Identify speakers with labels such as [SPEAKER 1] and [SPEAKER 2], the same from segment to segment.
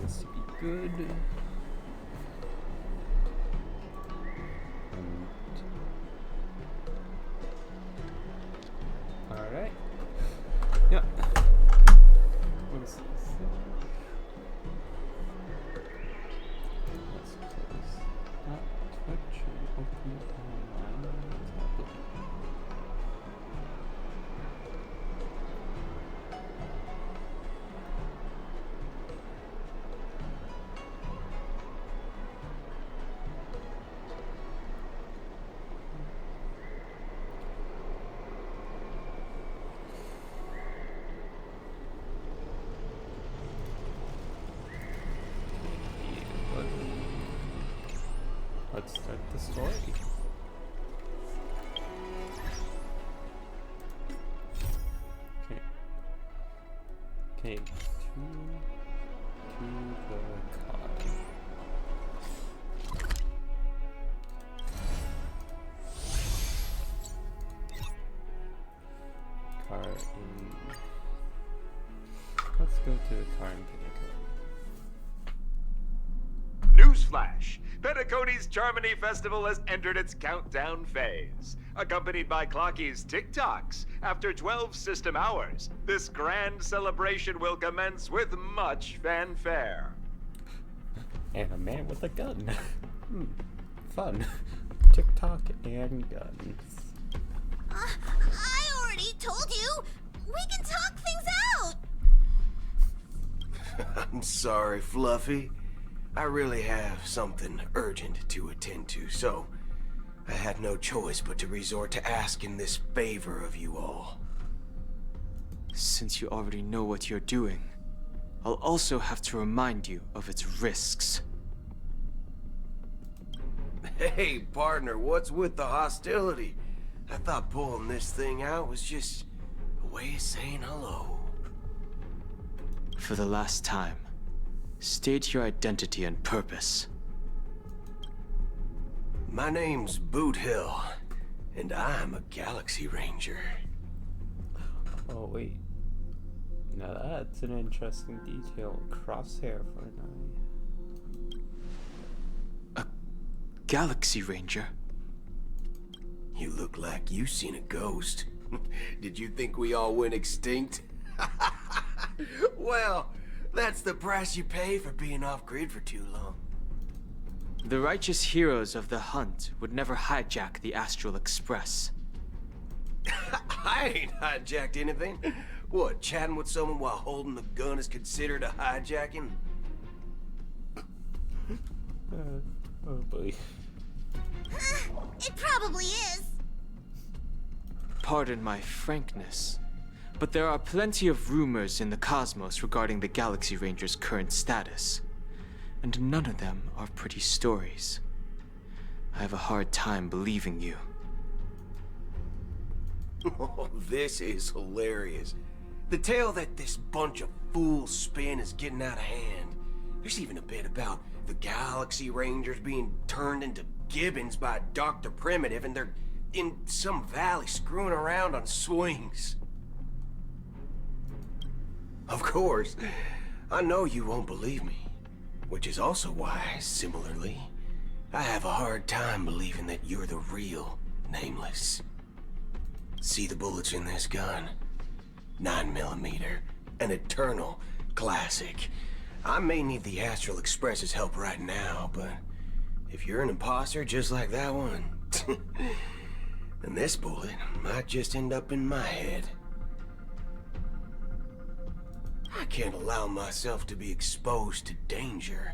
[SPEAKER 1] this to be good. Alright. Yeah. What is this? Let's close that Twitch and open it online. Let's start the story. Okay. Okay, to the car. Car in. Let's go to the car in Pinnacle.
[SPEAKER 2] Newsflash! Penacony's Charmony Festival has entered its countdown phase. Accompanied by Clocky's TikToks, after 12 system hours, this grand celebration will commence with much fanfare.
[SPEAKER 1] And a man with a gun. Fun. TikTok and guns.
[SPEAKER 3] I already told you! We can talk things out!
[SPEAKER 4] I'm sorry, Fluffy. I really have something urgent to attend to, so I had no choice but to resort to asking this favor of you all.
[SPEAKER 5] Since you already know what you're doing, I'll also have to remind you of its risks.
[SPEAKER 4] Hey, partner, what's with the hostility? I thought pulling this thing out was just a way of saying hello.
[SPEAKER 5] For the last time, state your identity and purpose.
[SPEAKER 4] My name's Boot Hill, and I'm a Galaxy Ranger.
[SPEAKER 1] Oh, wait. Now that's an interesting detail. Crosshair for an eye.
[SPEAKER 5] Galaxy Ranger?
[SPEAKER 4] You look like you seen a ghost. Did you think we all went extinct? Well, that's the price you pay for being off-grid for too long.
[SPEAKER 5] The righteous heroes of the hunt would never hijack the Astral Express.
[SPEAKER 4] I ain't hijacked anything. What, chatting with someone while holding the gun is considered a hijacking?
[SPEAKER 1] Oh boy.
[SPEAKER 3] It probably is.
[SPEAKER 5] Pardon my frankness, but there are plenty of rumors in the cosmos regarding the Galaxy Ranger's current status, and none of them are pretty stories. I have a hard time believing you.
[SPEAKER 4] Oh, this is hilarious. The tale that this bunch of fools spin is getting out of hand. There's even a bit about the Galaxy Rangers being turned into gibbons by Dr. Primitive, and they're in some valley screwing around on swings. Of course, I know you won't believe me, which is also why, similarly, I have a hard time believing that you're the real Nameless. See the bullets in this gun? 9mm, an eternal classic. I may need the Astral Express's help right now, but if you're an imposter just like that one, then this bullet might just end up in my head. I can't allow myself to be exposed to danger.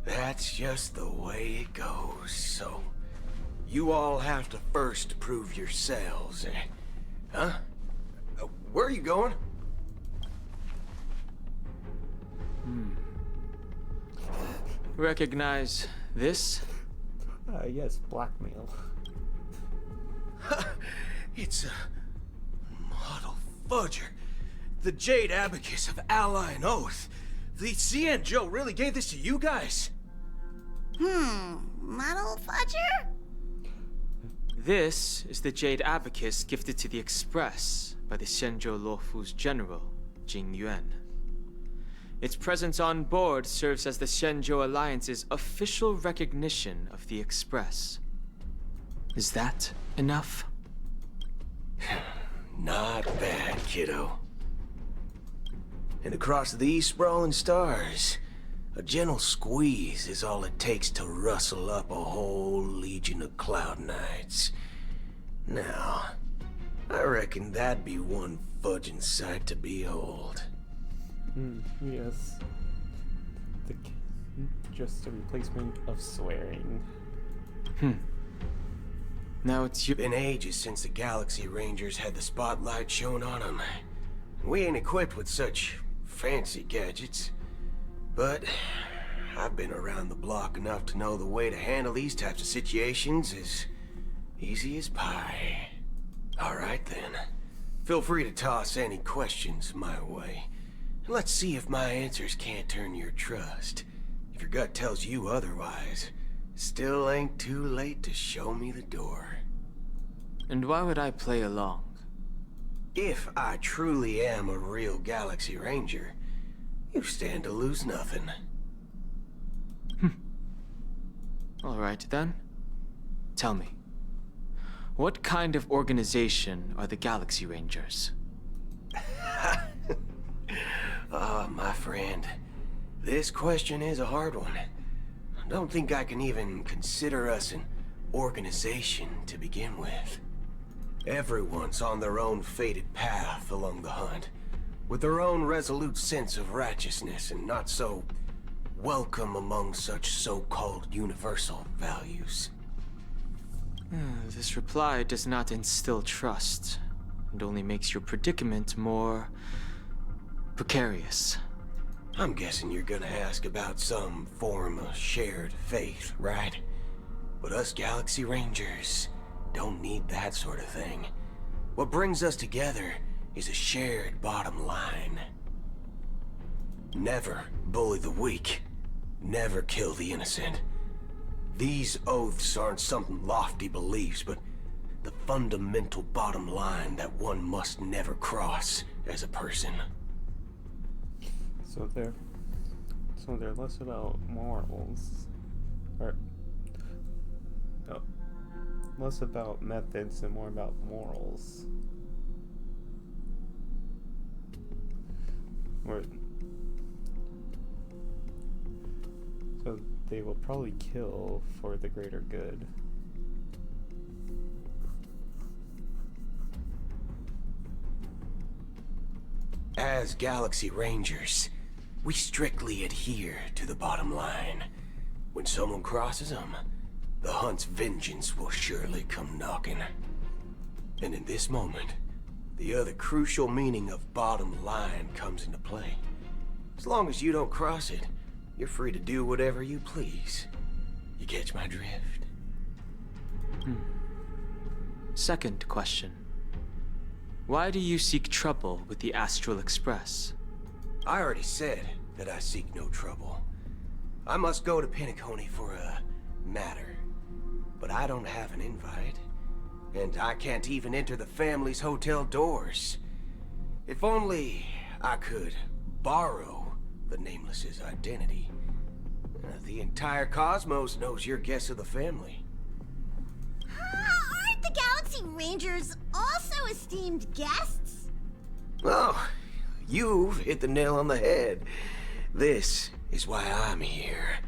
[SPEAKER 4] That's just the way it goes, so you all have to first prove yourselves. Huh? Where are you going?
[SPEAKER 5] Recognize this?
[SPEAKER 1] Yes, blackmail.
[SPEAKER 4] It's a model fudger. The Jade Abacus of Ally and Oath. The CN Joe really gave this to you guys?
[SPEAKER 3] Model fudger?
[SPEAKER 5] This is the Jade Abacus gifted to the Express by the Xianzhou Luofu's general, Jing Yuan. Its presence on board serves as the Shenzhou Alliance's official recognition of the Express. Is that enough?
[SPEAKER 4] Not bad, kiddo. And across these sprawling stars, a gentle squeeze is all it takes to rustle up a whole legion of Cloud Knights. Now, I reckon that'd be one fudging sight to behold.
[SPEAKER 1] Yes. Just a replacement of swearing.
[SPEAKER 5] Now it's you.
[SPEAKER 4] Been ages since the Galaxy Rangers had the spotlight shone on them. We ain't equipped with such fancy gadgets. But I've been around the block enough to know the way to handle these types of situations is easy as pie. All right then. Feel free to toss any questions my way. Let's see if my answers can't turn your trust. If your gut tells you otherwise, still ain't too late to show me the door.
[SPEAKER 5] And why would I play along?
[SPEAKER 4] If I truly am a real Galaxy Ranger, you stand to lose nothing.
[SPEAKER 5] All right then. Tell me, what kind of organization are the Galaxy Rangers?
[SPEAKER 4] My friend, this question is a hard one. I don't think I can even consider us an organization to begin with. Everyone's on their own fated path along the hunt, with their own resolute sense of righteousness and not so welcome among such so-called universal values.
[SPEAKER 5] This reply does not instill trust, and only makes your predicament more precarious.
[SPEAKER 4] I'm guessing you're gonna ask about some form of shared faith, right? But us Galaxy Rangers don't need that sort of thing. What brings us together is a shared bottom line. Never bully the weak. Never kill the innocent. These oaths aren't some lofty beliefs, but the fundamental bottom line that one must never cross as a person.
[SPEAKER 1] So they're less about morals, or no, less about methods and more about morals. So they will probably kill for the greater good.
[SPEAKER 4] As Galaxy Rangers, we strictly adhere to the bottom line. When someone crosses them, the hunt's vengeance will surely come knocking. And in this moment, the other crucial meaning of bottom line comes into play. As long as you don't cross it, you're free to do whatever you please. You catch my drift?
[SPEAKER 5] Second question. Why do you seek trouble with the Astral Express?
[SPEAKER 4] I already said that I seek no trouble. I must go to Penacony for a matter. But I don't have an invite. And I can't even enter the family's hotel doors. If only I could borrow the Nameless's identity. The entire cosmos knows you're guests of the family.
[SPEAKER 3] Aren't the Galaxy Rangers also esteemed guests?
[SPEAKER 4] Oh, you've hit the nail on the head. This is why I'm here.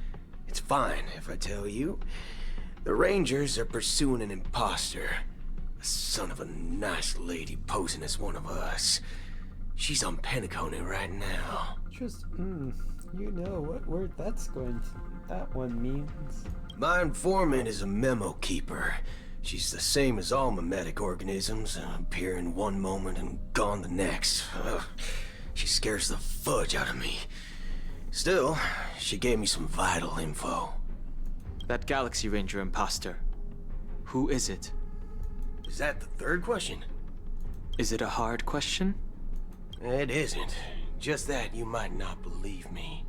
[SPEAKER 4] It's fine if I tell you. The Rangers are pursuing an imposter. A son of a nice lady posing as one of us. She's on Penacony right now.
[SPEAKER 1] Just, you know what word that one means.
[SPEAKER 4] My informant is a memo keeper. She's the same as all mimetic organisms, appearing one moment and gone the next. She scares the fudge out of me. Still, she gave me some vital info.
[SPEAKER 5] That Galaxy Ranger imposter. Who is it?
[SPEAKER 4] Is that the third question?
[SPEAKER 5] Is it a hard question?
[SPEAKER 4] It isn't. Just that you might not believe me.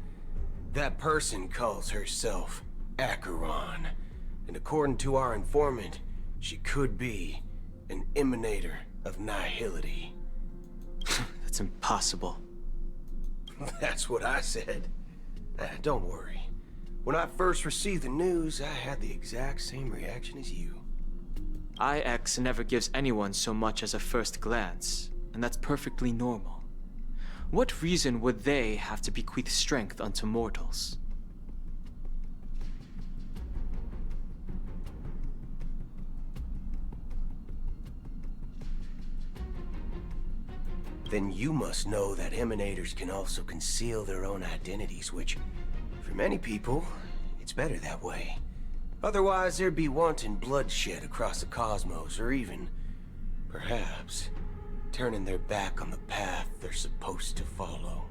[SPEAKER 4] That person calls herself Acheron. And according to our informant, she could be an emanator of nihility.
[SPEAKER 5] That's impossible.
[SPEAKER 4] That's what I said. Don't worry. When I first received the news, I had the exact same reaction as you.
[SPEAKER 5] IX never gives anyone so much as a first glance, and that's perfectly normal. What reason would they have to bequeath strength unto mortals?
[SPEAKER 4] Then you must know that emanators can also conceal their own identities, which, for many people, it's better that way. Otherwise, there'd be wanton bloodshed across the cosmos, or even, perhaps, turning their back on the path they're supposed to follow.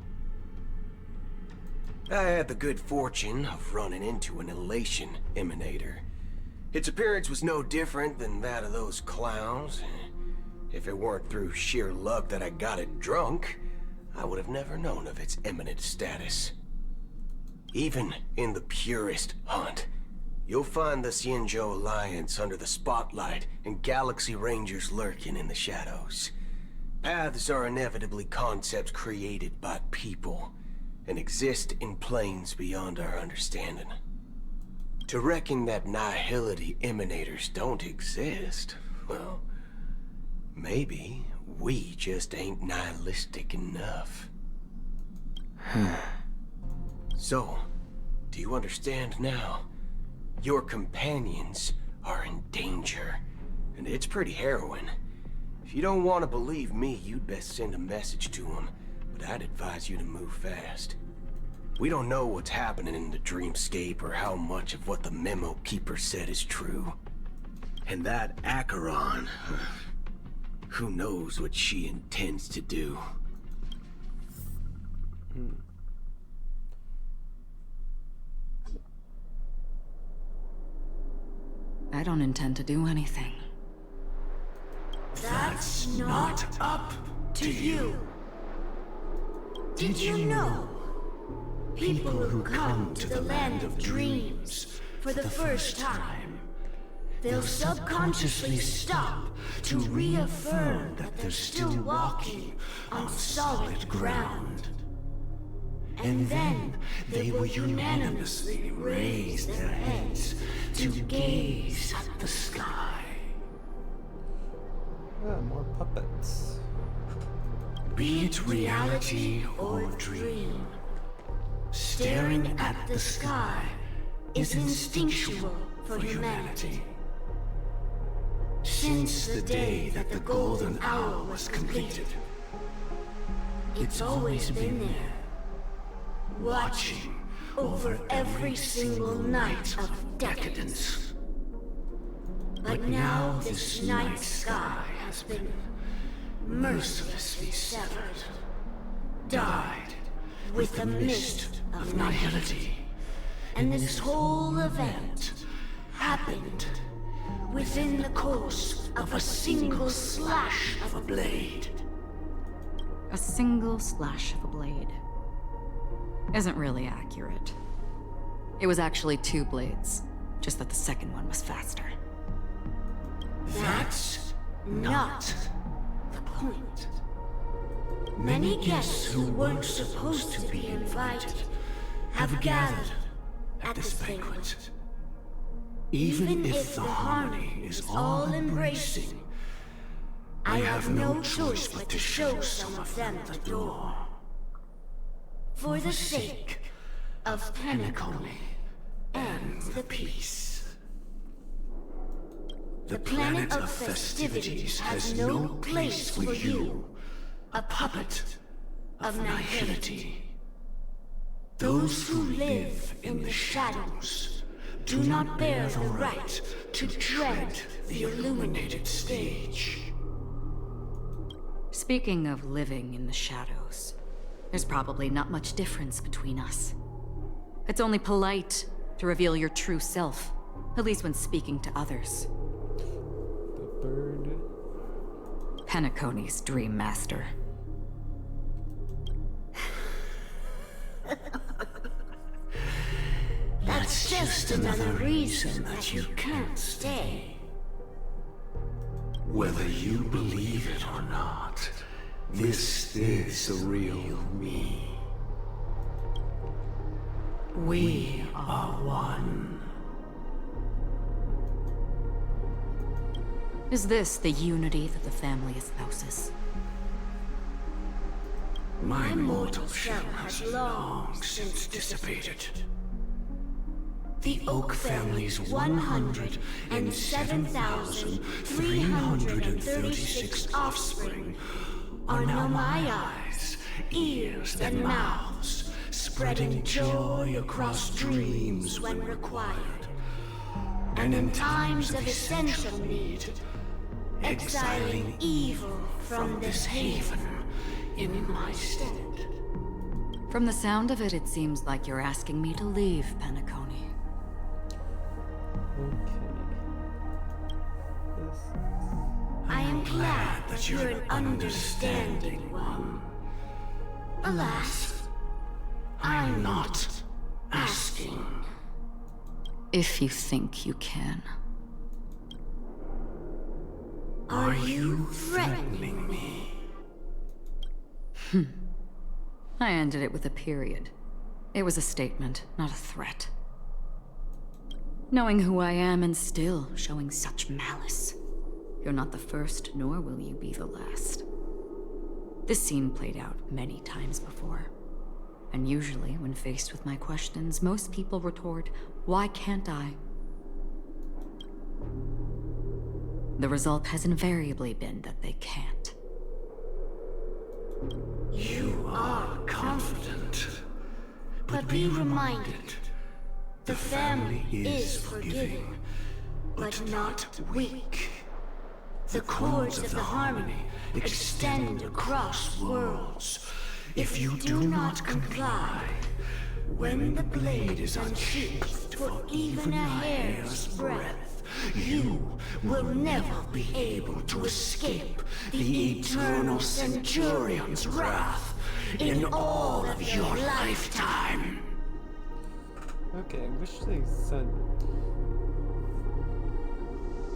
[SPEAKER 4] I had the good fortune of running into an Elation emanator. Its appearance was no different than that of those clowns. If it weren't through sheer luck that I got it drunk, I would have never known of its eminent status. Even in the purest hunt, you'll find the Xianzhou Alliance under the spotlight and Galaxy Rangers lurking in the shadows. Paths are inevitably concepts created by people and exist in planes beyond our understanding. To reckon that nihility emanators don't exist, well, maybe we just ain't nihilistic enough. So, do you understand now? Your companions are in danger, and it's pretty harrowing. If you don't want to believe me, you'd best send a message to them, but I'd advise you to move fast. We don't know what's happening in the dreamscape or how much of what the Memo Keeper said is true. And that Acheron, who knows what she intends to do?
[SPEAKER 6] I don't intend to do anything.
[SPEAKER 7] That's not up to you. Did you know? People who come to the land of dreams for the first time, they'll subconsciously stop to reaffirm that they're still walking on solid ground. And then they will unanimously raise their heads to gaze at the sky.
[SPEAKER 1] Ah, more puppets.
[SPEAKER 7] Be it reality or dream, staring at the sky is instinctual for humanity. Since the day that the Golden Hour was completed, it's always been there, watching over every single night of decadence. But now this night sky has been mercilessly severed, dyed with the mist of nihility. And this whole event happened within the course of a single slash of a blade.
[SPEAKER 6] A single slash of a blade isn't really accurate. It was actually 2 blades, just that the second one was faster.
[SPEAKER 7] That's not the point. Many guests who weren't supposed to be invited have gathered at this banquet. Even if the harmony is all-embracing, I have no choice but to show some of them the door. For the sake of Penacony and the peace. The planet of festivities has no place for you, a puppet of nihility. Those who live in the shadows do not bear the right to tread the illuminated stage.
[SPEAKER 6] Speaking of living in the shadows, there's probably not much difference between us. It's only polite to reveal your true self, at least when speaking to others.
[SPEAKER 1] The bird.
[SPEAKER 6] Penacony's Dream Master.
[SPEAKER 7] That's just another reason that you can't stay.
[SPEAKER 8] Whether you believe it or not, this is the real me.
[SPEAKER 7] We are one.
[SPEAKER 6] Is this the unity that the family espouses?
[SPEAKER 7] My mortal shell has long since dissipated. The Oak family's 107,336 offspring are now my eyes, ears, and mouths, spreading joy across dreams when required. And in times of essential need, exiling evil from this haven in my stead.
[SPEAKER 6] From the sound of it, it seems like you're asking me to leave, Penacony.
[SPEAKER 1] Okay. This
[SPEAKER 7] I am glad that you're an understanding one. Alas, I'm not asking.
[SPEAKER 6] If you think you can.
[SPEAKER 7] Are you threatening me?
[SPEAKER 6] I ended it with a period. It was a statement, not a threat. Knowing who I am and still showing such malice. You're not the first, nor will you be the last. This scene played out many times before. And usually, when faced with my questions, most people retort, "Why can't I?" The result has invariably been that they can't.
[SPEAKER 7] You are confident. But be reminded, the family is forgiving, but not weak. The cords of the harmony extend across worlds. If you do not comply, when the blade is unsheathed for even a hair's breadth, you will never be able to escape the eternal Centurion's wrath in all of your lifetime.
[SPEAKER 1] Okay, I wish they said.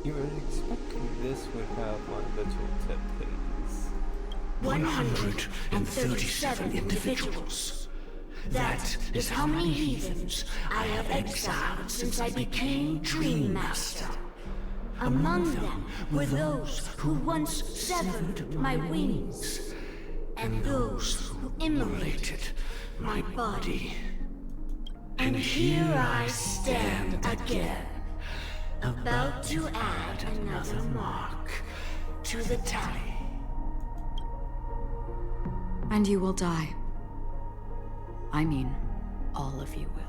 [SPEAKER 1] You would expect this would have one little tip, please.
[SPEAKER 7] 137 individuals. That is how many heathens I have exiled since I became Dream Master. Among them were those who once severed my wings, and those who immolated my body. And here I stand again, about to add another mark to the tally.
[SPEAKER 6] And you will die. I mean, all of you will.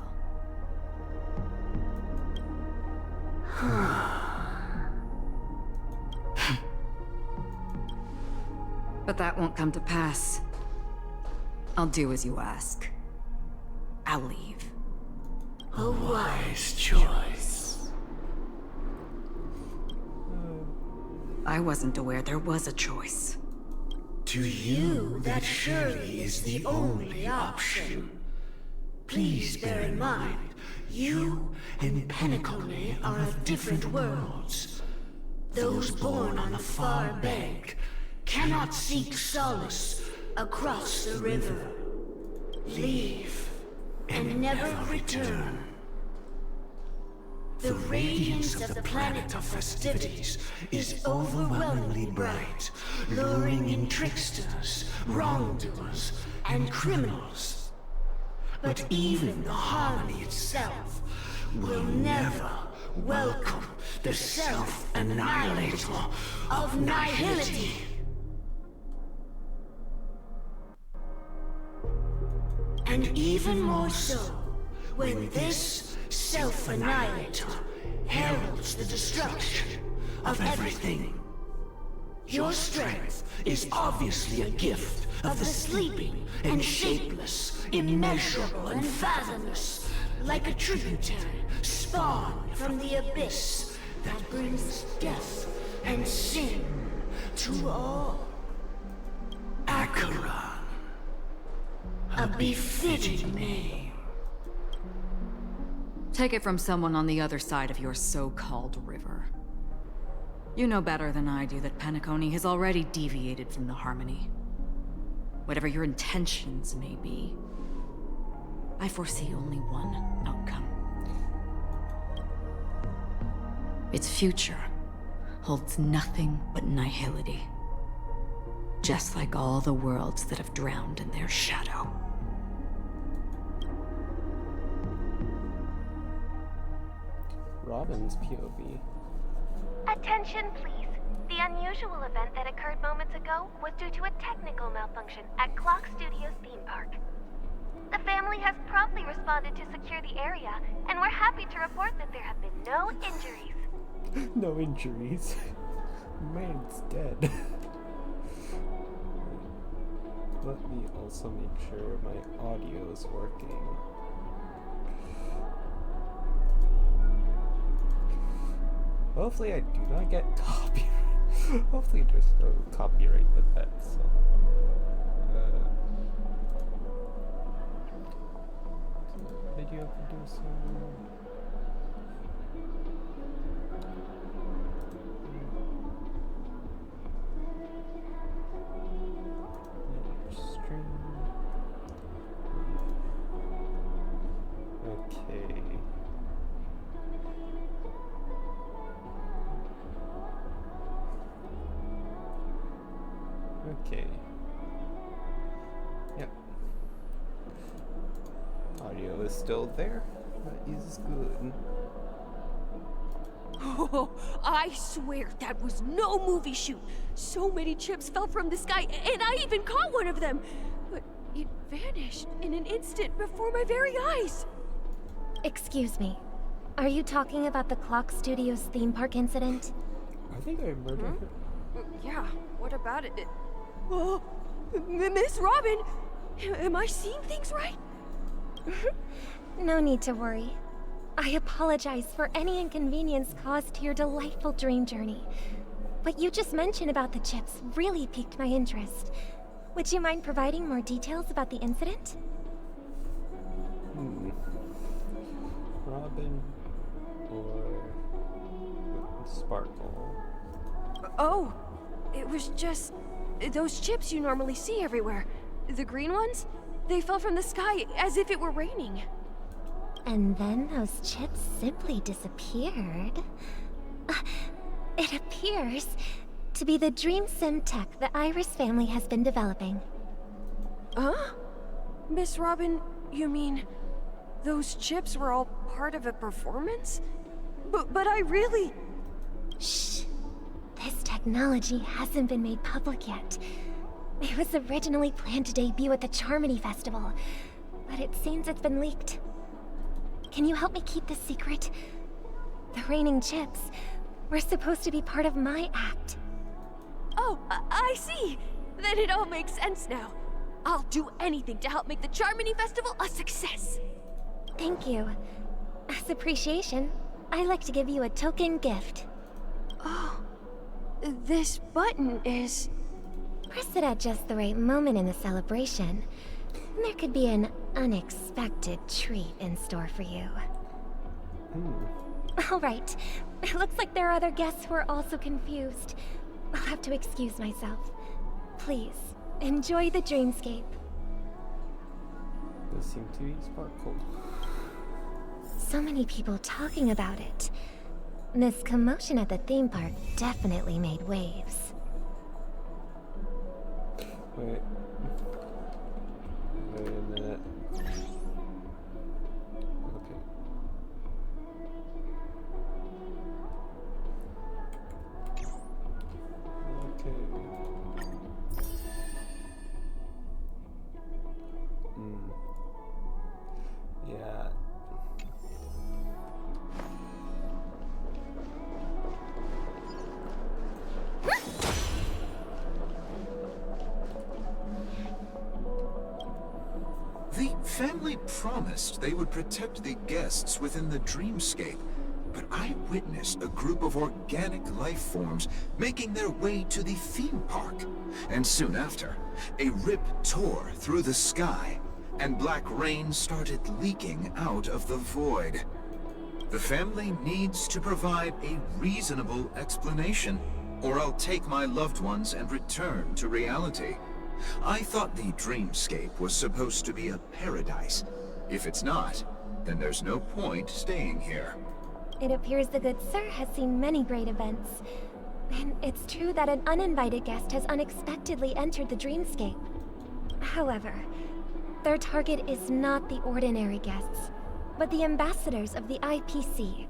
[SPEAKER 6] But that won't come to pass. I'll do as you ask. I'll leave.
[SPEAKER 7] A wise choice.
[SPEAKER 6] I wasn't aware there was a choice.
[SPEAKER 7] To you, that surely is the only option. Please bear in mind, you and Penacony are of different worlds. Those born on the far bank cannot seek solace across the river. Leave and never return. The radiance of the planet of festivities is overwhelmingly bright, luring in tricksters, wrongdoers, and criminals. But even the harmony itself will never welcome the self-annihilator of nihility. And even more so, when this self-annihilator heralds the destruction of everything. Your strength is obviously a gift of the sleeping and shapeless, immeasurable and fathomless, like a tributary spawned from the abyss that brings death and sin to all. Acheron, a befitting name.
[SPEAKER 6] Take it from someone on the other side of your so-called river. You know better than I do that Penacony has already deviated from the harmony. Whatever your intentions may be. I foresee only one outcome. Its future holds nothing but nihility. Just like all the worlds that have drowned in their shadow.
[SPEAKER 1] Robin's POV.
[SPEAKER 8] Attention, please. The unusual event that occurred moments ago was due to a technical malfunction at Clock Studios theme park. The family has promptly responded to secure the area, and we're happy to report that there have been no injuries.
[SPEAKER 1] No injuries. Man's dead. Let me also make sure my audio is working. Hopefully I do not get copyright. Hopefully there's no copyright with that, so. Video producer. Stream. Okay. Okay. Yep. Audio is still there. That is good.
[SPEAKER 9] Oh, I swear that was no movie shoot. So many chips fell from the sky, and I even caught one of them. But it vanished in an instant before my very eyes.
[SPEAKER 8] Excuse me. Are you talking about the Clock Studios theme park incident?
[SPEAKER 1] I think I murdered her.
[SPEAKER 9] Yeah, what about it? Oh, Miss Robin, am I seeing things right?
[SPEAKER 8] No need to worry. I apologize for any inconvenience caused to your delightful dream journey. What you just mentioned about the chips really piqued my interest. Would you mind providing more details about the incident?
[SPEAKER 1] Robin or Sparkle?
[SPEAKER 9] Oh, it was just those chips you normally see everywhere. The green ones? They fell from the sky as if it were raining.
[SPEAKER 8] And then those chips simply disappeared. It appears to be the Dream Sim tech the Iris family has been developing.
[SPEAKER 9] Huh? Miss Robin, you mean those chips were all part of a performance? But I really...
[SPEAKER 8] Shh. This technology hasn't been made public yet. It was originally planned to debut at the Charmony Festival, but it seems it's been leaked. Can you help me keep this secret? The raining chips were supposed to be part of my act.
[SPEAKER 9] Oh, I see. Then it all makes sense now. I'll do anything to help make the Charmony Festival a success.
[SPEAKER 8] Thank you. As appreciation, I'd like to give you a token gift.
[SPEAKER 9] Oh, this button is...
[SPEAKER 8] Press it at just the right moment in the celebration. There could be an unexpected treat in store for you. All right. It looks like there are other guests who are also confused. I'll have to excuse myself. Please, enjoy the dreamscape.
[SPEAKER 1] Does seem to be Sparkle.
[SPEAKER 8] So many people talking about it. This commotion at the theme park definitely made waves.
[SPEAKER 1] Wait. Wait a minute. Okay. Okay. Yeah.
[SPEAKER 10] The family promised they would protect the guests within the dreamscape, but I witnessed a group of organic life forms making their way to the theme park. And soon after, a rip tore through the sky, and black rain started leaking out of the void. The family needs to provide a reasonable explanation, or I'll take my loved ones and return to reality. I thought the dreamscape was supposed to be a paradise, If it's not, then there's no point staying here.
[SPEAKER 8] It appears the good sir has seen many great events. And it's true that an uninvited guest has unexpectedly entered the dreamscape. However, their target is not the ordinary guests, but the ambassadors of the IPC.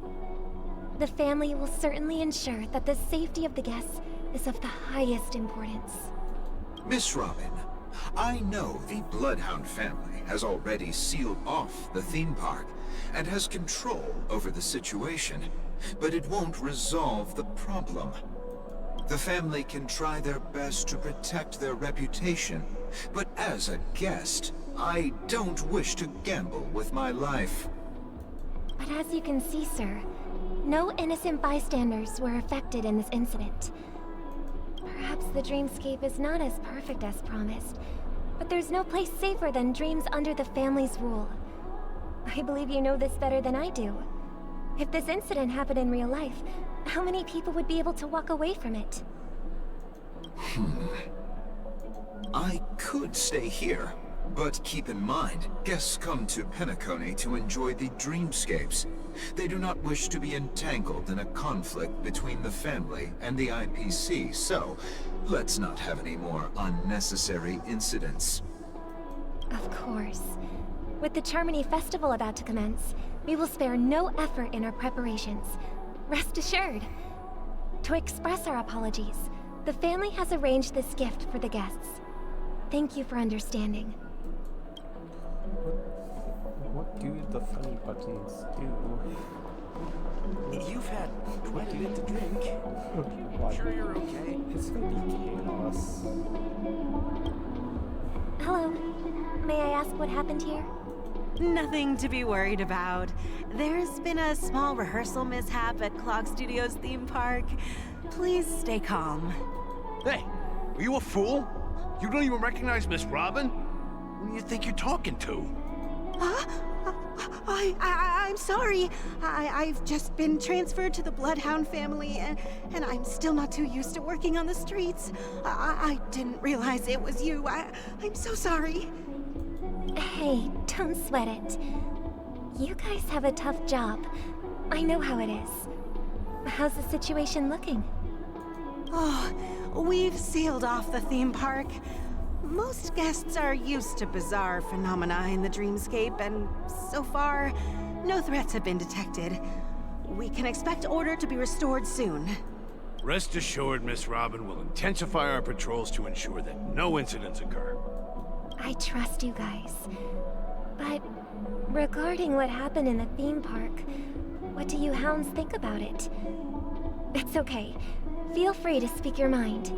[SPEAKER 8] The family will certainly ensure that the safety of the guests is of the highest importance.
[SPEAKER 10] Miss Robin, I know the Bloodhound family has already sealed off the theme park and has control over the situation, but it won't resolve the problem. The family can try their best to protect their reputation, but as a guest, I don't wish to gamble with my life.
[SPEAKER 8] But as you can see, sir, no innocent bystanders were affected in this incident. Perhaps the dreamscape is not as perfect as promised, but there's no place safer than dreams under the family's rule. I believe you know this better than I do. If this incident happened in real life, how many people would be able to walk away from it?
[SPEAKER 10] I could stay here, but keep in mind, guests come to Penacony to enjoy the dreamscapes. They do not wish to be entangled in a conflict between the family and the IPC, so let's not have any more unnecessary incidents.
[SPEAKER 8] Of course. With the Charmony Festival about to commence, we will spare no effort in our preparations. Rest assured. To express our apologies, the family has arranged this gift for the guests. Thank you for understanding.
[SPEAKER 1] What do the funny buttons do?
[SPEAKER 7] You've had quite a bit to drink. Sure you're okay?
[SPEAKER 1] It's gonna be chaos.
[SPEAKER 8] Hello. May I ask what happened here?
[SPEAKER 11] Nothing to be worried about. There's been a small rehearsal mishap at Clock Studios theme park. Please stay calm.
[SPEAKER 12] Hey, are you a fool? You don't even recognize Miss Robin? Who do you think you're talking to?
[SPEAKER 11] I'm sorry. I've just been transferred to the Bloodhound family, and I'm still not too used to working on the streets. I didn't realize it was you. I'm so sorry.
[SPEAKER 8] Hey, don't sweat it. You guys have a tough job. I know how it is. How's the situation looking?
[SPEAKER 11] Oh, we've sealed off the theme park. Most guests are used to bizarre phenomena in the dreamscape, and so far, no threats have been detected. We can expect order to be restored soon.
[SPEAKER 12] Rest assured, Miss Robin will intensify our patrols to ensure that no incidents occur.
[SPEAKER 8] I trust you guys. But regarding what happened in the theme park, what do you hounds think about it? It's okay. Feel free to speak your mind.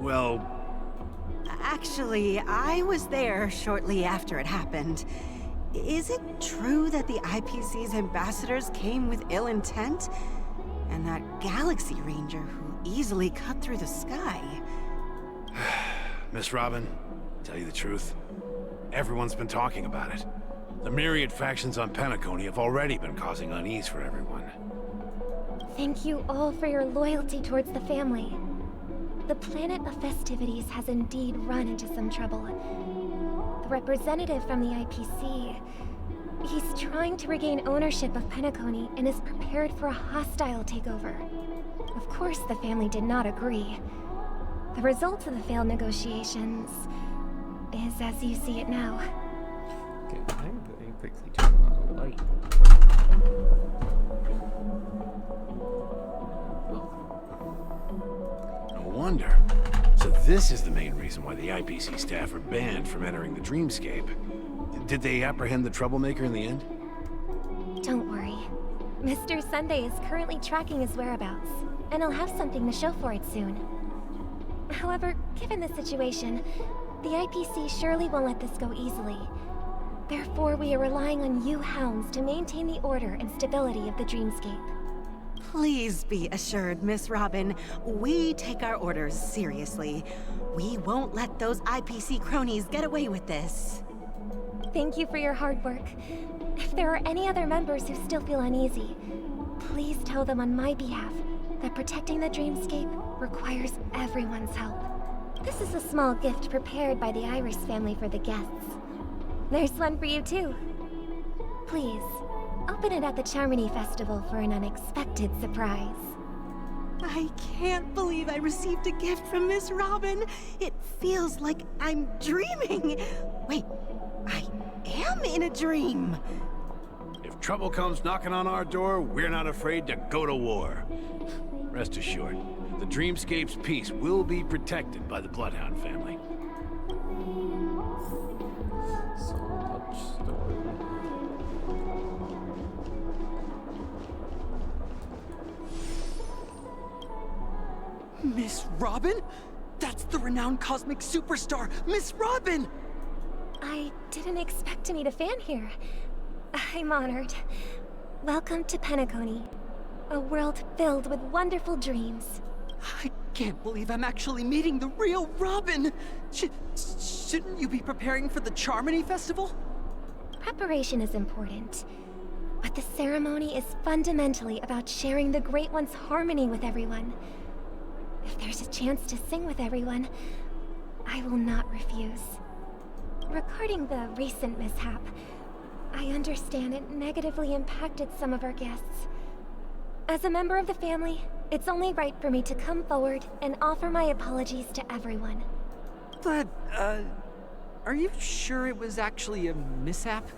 [SPEAKER 12] Well...
[SPEAKER 11] Actually, I was there shortly after it happened. Is it true that the IPC's ambassadors came with ill intent? And that Galaxy Ranger who easily cut through the sky?
[SPEAKER 12] Miss Robin, tell you the truth, everyone's been talking about it. The myriad factions on Penacony have already been causing unease for everyone.
[SPEAKER 8] Thank you all for your loyalty towards the family. The planet of festivities has indeed run into some trouble. The representative from the IPC, he's trying to regain ownership of Penacony and is prepared for a hostile takeover. Of course, the family did not agree. The result of the failed negotiations is as you see it now.
[SPEAKER 1] Okay, I'm going to quickly turn on a light.
[SPEAKER 12] No wonder. So this is the main reason why the IPC staff are banned from entering the dreamscape. Did they apprehend the troublemaker in the end?
[SPEAKER 8] Don't worry. Mr. Sunday is currently tracking his whereabouts, and he'll have something to show for it soon. However, given the situation, the IPC surely won't let this go easily. Therefore, we are relying on you hounds to maintain the order and stability of the dreamscape.
[SPEAKER 11] Please be assured, Miss Robin, we take our orders seriously. We won't let those IPC cronies get away with this.
[SPEAKER 8] Thank you for your hard work. If there are any other members who still feel uneasy, please tell them on my behalf that protecting the dreamscape requires everyone's help. This is a small gift prepared by the Iris family for the guests. There's one for you too. Please, open it at the Charmony Festival for an unexpected surprise.
[SPEAKER 11] I can't believe I received a gift from Miss Robin. It feels like I'm dreaming. Wait, I am in a dream.
[SPEAKER 12] If trouble comes knocking on our door, we're not afraid to go to war. Rest assured, the Dreamscape's peace will be protected by the Bloodhound family.
[SPEAKER 1] So much story.
[SPEAKER 13] Miss Robin? That's the renowned cosmic superstar, Miss Robin!
[SPEAKER 8] I didn't expect to meet a fan here. I'm honored. Welcome to Penacony, a world filled with wonderful dreams.
[SPEAKER 13] I can't believe I'm actually meeting the real Robin! Shouldn't you be preparing for the Charmony Festival?
[SPEAKER 8] Preparation is important, but the ceremony is fundamentally about sharing the Great One's harmony with everyone. If there's a chance to sing with everyone, I will not refuse. Regarding the recent mishap, I understand it negatively impacted some of our guests. As a member of the family, it's only right for me to come forward and offer my apologies to everyone.
[SPEAKER 13] But, are you sure it was actually a mishap?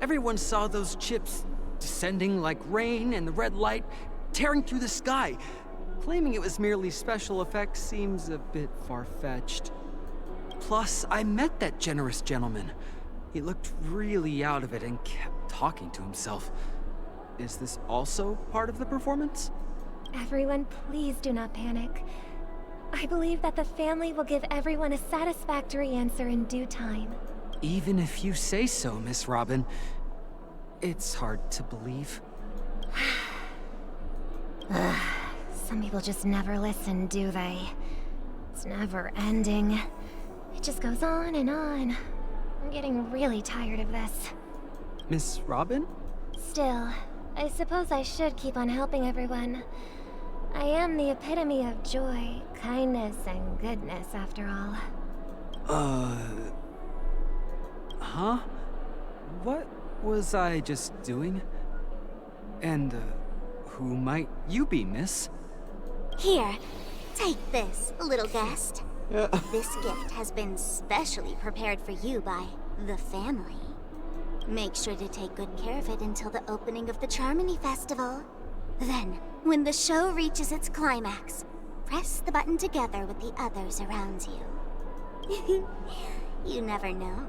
[SPEAKER 13] Everyone saw those chips descending like rain and the red light tearing through the sky. Claiming it was merely special effects seems a bit far-fetched. Plus, I met that generous gentleman. He looked really out of it and kept talking to himself. Is this also part of the performance?
[SPEAKER 8] Everyone, please do not panic. I believe that the family will give everyone a satisfactory answer in due time.
[SPEAKER 13] Even if you say so, Miss Robin, it's hard to believe.
[SPEAKER 8] Some people just never listen, do they? It's never ending. It just goes on and on. I'm getting really tired of this.
[SPEAKER 13] Miss Robin?
[SPEAKER 8] Still, I suppose I should keep on helping everyone. I am the epitome of joy, kindness, and goodness, after all.
[SPEAKER 13] Huh? What was I just doing? And, who might you be, miss?
[SPEAKER 3] Here, take this, little guest. This gift has been specially prepared for you by the family. Make sure to take good care of it until the opening of the Charmony Festival. Then, when the show reaches its climax, press the button together with the others around you. You never know.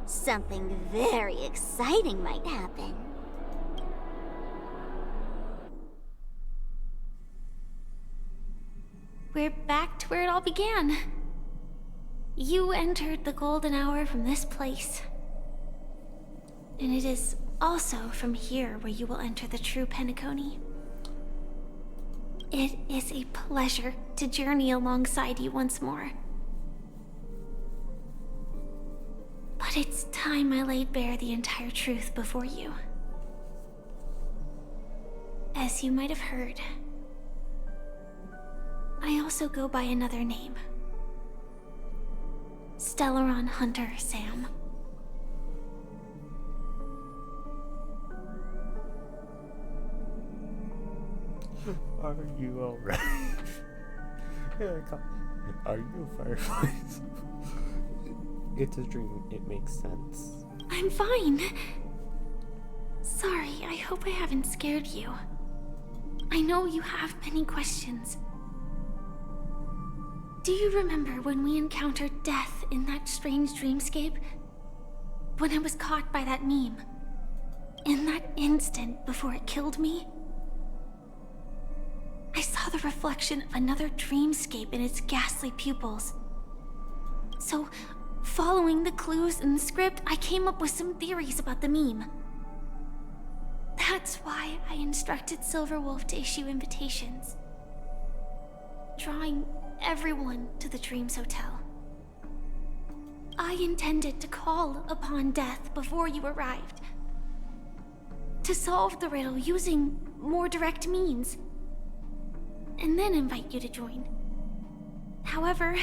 [SPEAKER 3] Something very exciting might happen.
[SPEAKER 14] We're back to where it all began. You entered the golden hour from this place. And it is also from here where you will enter the true Penacony. It is a pleasure to journey alongside you once more. But it's time I laid bare the entire truth before you. As you might have heard, I also go by another name. Stellaron Hunter Sam.
[SPEAKER 1] Are you alright? Are you Fireflies? It's a dream, it makes sense.
[SPEAKER 14] I'm fine. Sorry, I hope I haven't scared you. I know you have many questions. Do you remember when we encountered death in that strange dreamscape? When I was caught by that meme? In that instant before it killed me? I saw the reflection of another dreamscape in its ghastly pupils. So, following the clues in the script, I came up with some theories about the meme. That's why I instructed Silverwolf to issue invitations, drawing everyone to the Dreams Hotel. I intended to call upon death before you arrived, to solve the riddle using more direct means, and then invite you to join. However,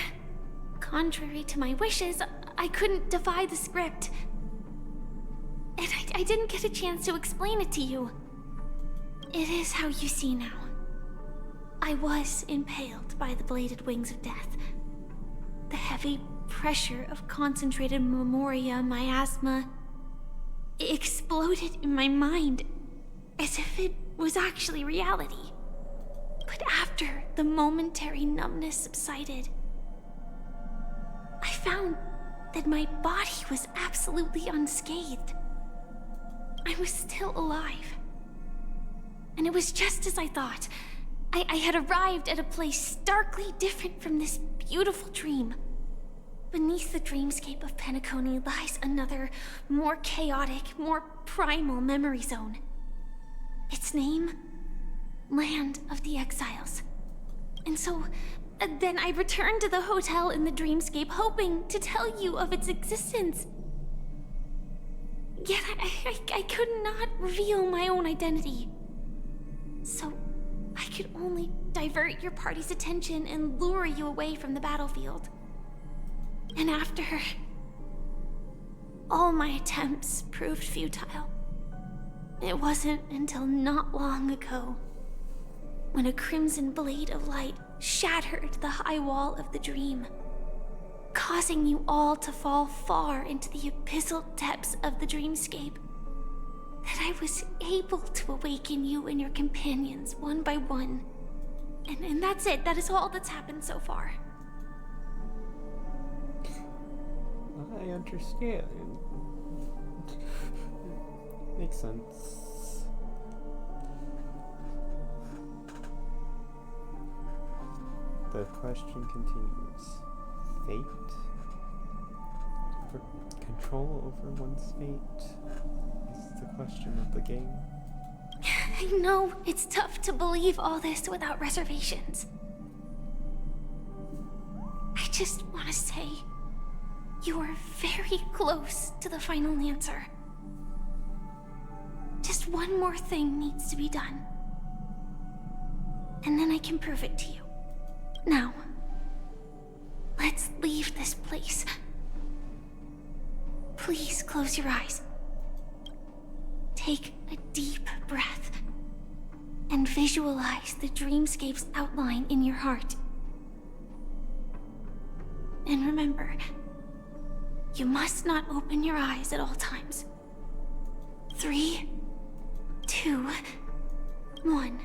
[SPEAKER 14] contrary to my wishes, I couldn't defy the script. I didn't get a chance to explain it to you. It is how you see now. I was impaled by the bladed wings of death. The heavy pressure of concentrated memoria miasma exploded in my mind as if it was actually reality. But after the momentary numbness subsided, I found that my body was absolutely unscathed. I was still alive. And it was just as I thought. I had arrived at a place starkly different from this beautiful dream. Beneath the dreamscape of Penacony lies another, more chaotic, more primal memory zone. Its name? Land of the Exiles. And so, then I returned to the hotel in the dreamscape, hoping to tell you of its existence. Yet I could not reveal my own identity. So, I could only divert your party's attention and lure you away from the battlefield. And after all my attempts proved futile, it wasn't until not long ago when a crimson blade of light shattered the high wall of the dream, causing you all to fall far into the abyssal depths of the dreamscape, that I was able to awaken you and your companions one by one. And that's it. That is all that's happened so far.
[SPEAKER 1] I understand. Makes sense. The question continues. Fate? Control over one's fate is the question of the game.
[SPEAKER 14] I know it's tough to believe all this without reservations. I just want to say, you are very close to the final answer. Just one more thing needs to be done. And then I can prove it to you. Now, let's leave this place. Please close your eyes. Take a deep breath and visualize the dreamscape's outline in your heart. And remember, you must not open your eyes at all times. 3, 2, 1.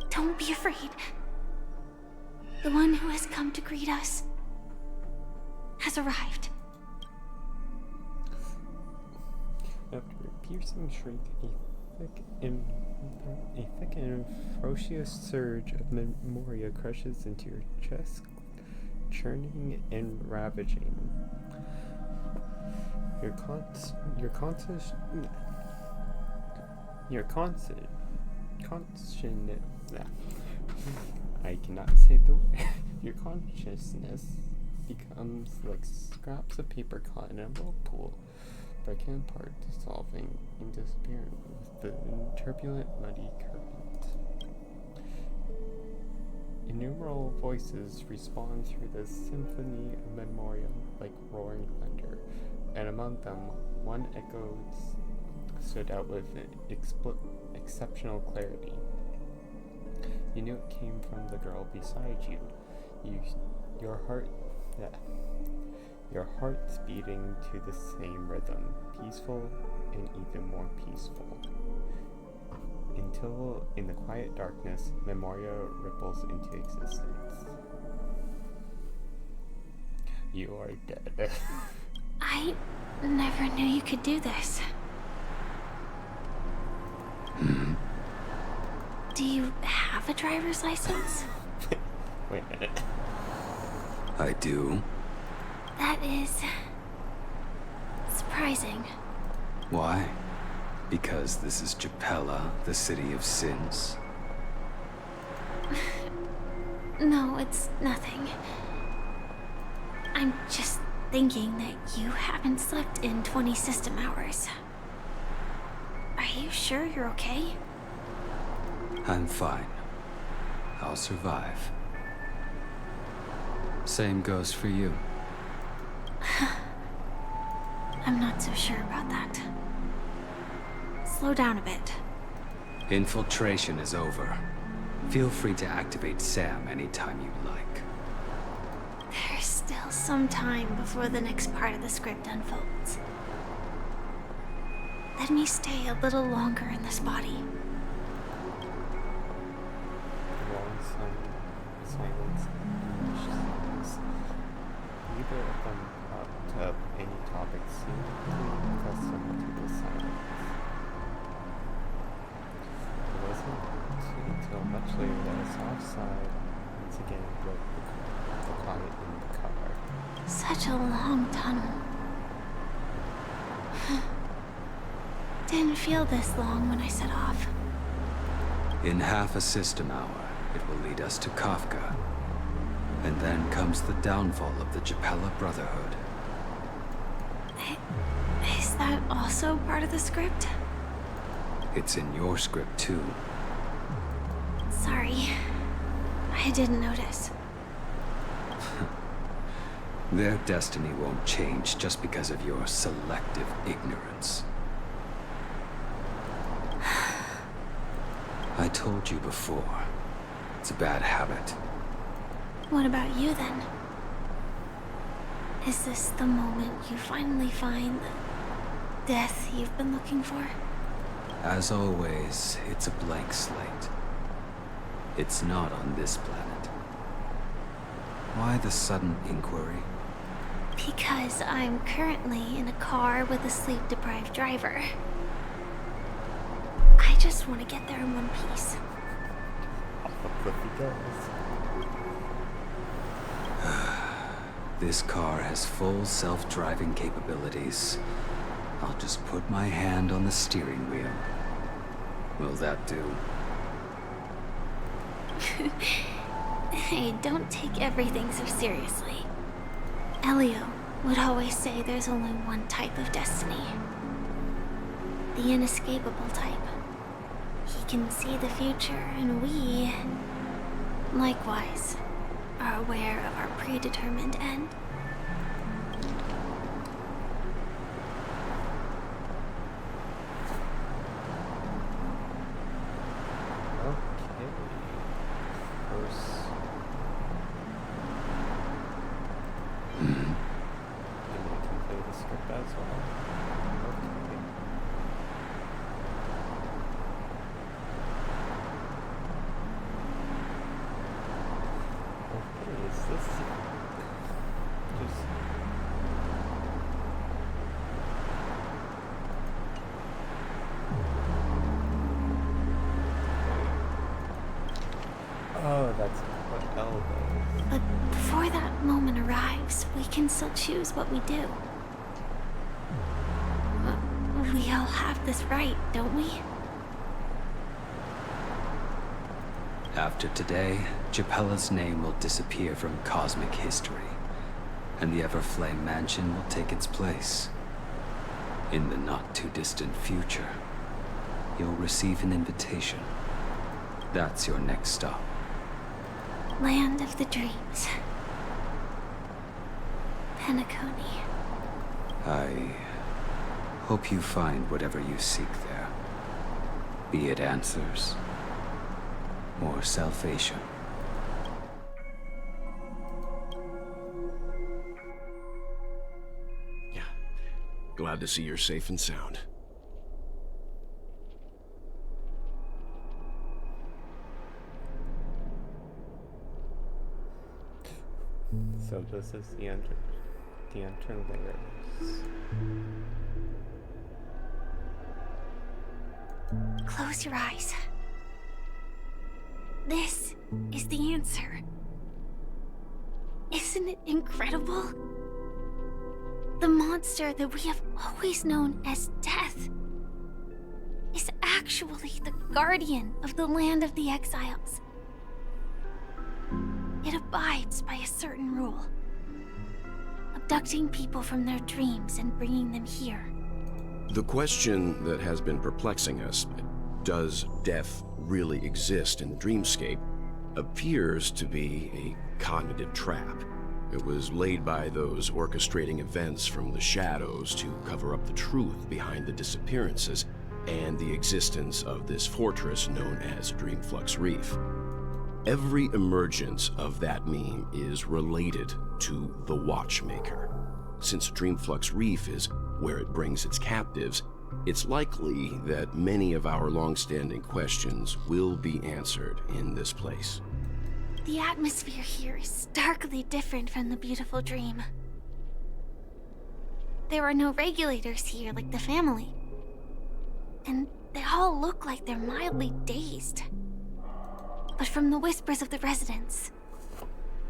[SPEAKER 14] Don't be afraid. The one who has come to greet us has arrived.
[SPEAKER 1] After a piercing shriek, a thick and ferocious surge of memoria crushes into your chest, churning and ravaging. Your consciousness I cannot say the word. Your consciousness becomes like scraps of paper caught in a whirlpool, breaking apart, dissolving, and disappearing with the turbulent, muddy current. Innumerable voices respond through the symphony of memoria like roaring thunder, and among them, one echo stood out with exceptional clarity. You knew it came from the girl beside you. Your heart's beating to the same rhythm, peaceful and even more peaceful. Until, in the quiet darkness, memoria ripples into existence. You are dead.
[SPEAKER 14] I never knew you could do this. Do you have a driver's license?
[SPEAKER 1] Wait a minute.
[SPEAKER 7] I do.
[SPEAKER 14] That is surprising.
[SPEAKER 7] Why? Because this is Japella, the city of sins?
[SPEAKER 14] No, it's nothing. I'm just thinking that you haven't slept in 20 system hours. Are you sure you're okay?
[SPEAKER 7] I'm fine. I'll survive. Same goes for you.
[SPEAKER 14] I'm not so sure about that. slow down a bit.
[SPEAKER 15] Infiltration is over. Feel free to activate Sam anytime you'd like.
[SPEAKER 14] There's still some time before the next part of the script unfolds. Let me stay a little longer in this body.
[SPEAKER 1] Silence. Neither of them brought up any topics seemingly accustomed to the silence. It wasn't until much later that a soft sigh once again broke the quiet in the car.
[SPEAKER 14] Such a long tunnel. Didn't feel this long when I set off.
[SPEAKER 15] In half a system hour, it will lead us to Kafka. And then comes the downfall of the Japella Brotherhood.
[SPEAKER 14] Is that also part of the script?
[SPEAKER 15] It's in your script too.
[SPEAKER 14] Sorry. I didn't notice.
[SPEAKER 15] Their destiny won't change just because of your selective ignorance. I told you before, it's a bad habit.
[SPEAKER 14] What about you then? Is this the moment you finally find the death you've been looking for?
[SPEAKER 15] As always, it's a blank slate. It's not on this planet. Why the sudden inquiry?
[SPEAKER 14] Because I'm currently in a car with a sleep-deprived driver. I just want to get there in one piece.
[SPEAKER 15] This car has full self-driving capabilities. I'll just put my hand on the steering wheel. Will that do?
[SPEAKER 14] Hey, don't take everything so seriously. Elio would always say there's only one type of destiny. The inescapable type. He can see the future, and we, likewise, are aware of our predetermined end.
[SPEAKER 1] Oh, that's what L does.
[SPEAKER 14] But before that moment arrives, we can still choose what we do. We all have this right, don't we?
[SPEAKER 15] After today, Japella's name will disappear from cosmic history, and the Everflame Mansion will take its place. In the not-too-distant future, you'll receive an invitation. That's your next stop.
[SPEAKER 14] Land of the Dreams. Penacony.
[SPEAKER 15] I hope you find whatever you seek there. Be it answers or salvation.
[SPEAKER 16] Yeah. Glad to see you're safe and sound.
[SPEAKER 1] So this is the interlayers.
[SPEAKER 14] Close your eyes. This is the answer. Isn't it incredible? The monster that we have always known as Death is actually the guardian of the land of the exiles. It abides by a certain rule. Abducting people from their dreams and bringing them here.
[SPEAKER 16] The question that has been perplexing us, does death really exist in the dreamscape, appears to be a cognitive trap. It was laid by those orchestrating events from the shadows to cover up the truth behind the disappearances. and the existence of this fortress known as Dreamflux Reef. Every emergence of that meme is related to the Watchmaker. Since Dreamflux Reef is where it brings its captives, it's likely that many of our long-standing questions will be answered in this place.
[SPEAKER 14] The atmosphere here is starkly different from the beautiful dream. There are no regulators here like the family. And they all look like they're mildly dazed. But from the whispers of the residents,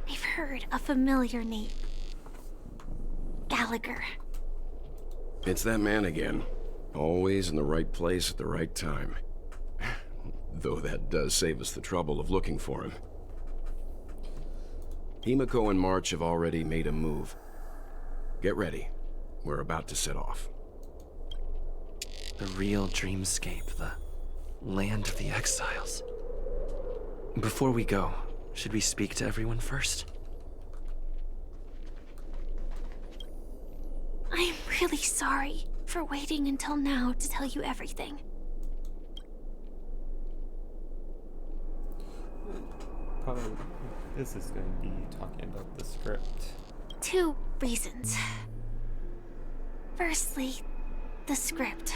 [SPEAKER 14] I've heard a familiar name. Gallagher.
[SPEAKER 16] It's that man again. Always in the right place at the right time. Though that does save us the trouble of looking for him. Himiko and March have already made a move. Get ready. We're about to set off.
[SPEAKER 17] The real dreamscape, the land of the exiles. Before we go, should we speak to everyone first?
[SPEAKER 14] I'm really sorry for waiting until now to tell you everything.
[SPEAKER 1] Probably this is going to be talking about the script.
[SPEAKER 14] 2 reasons. Firstly, the script.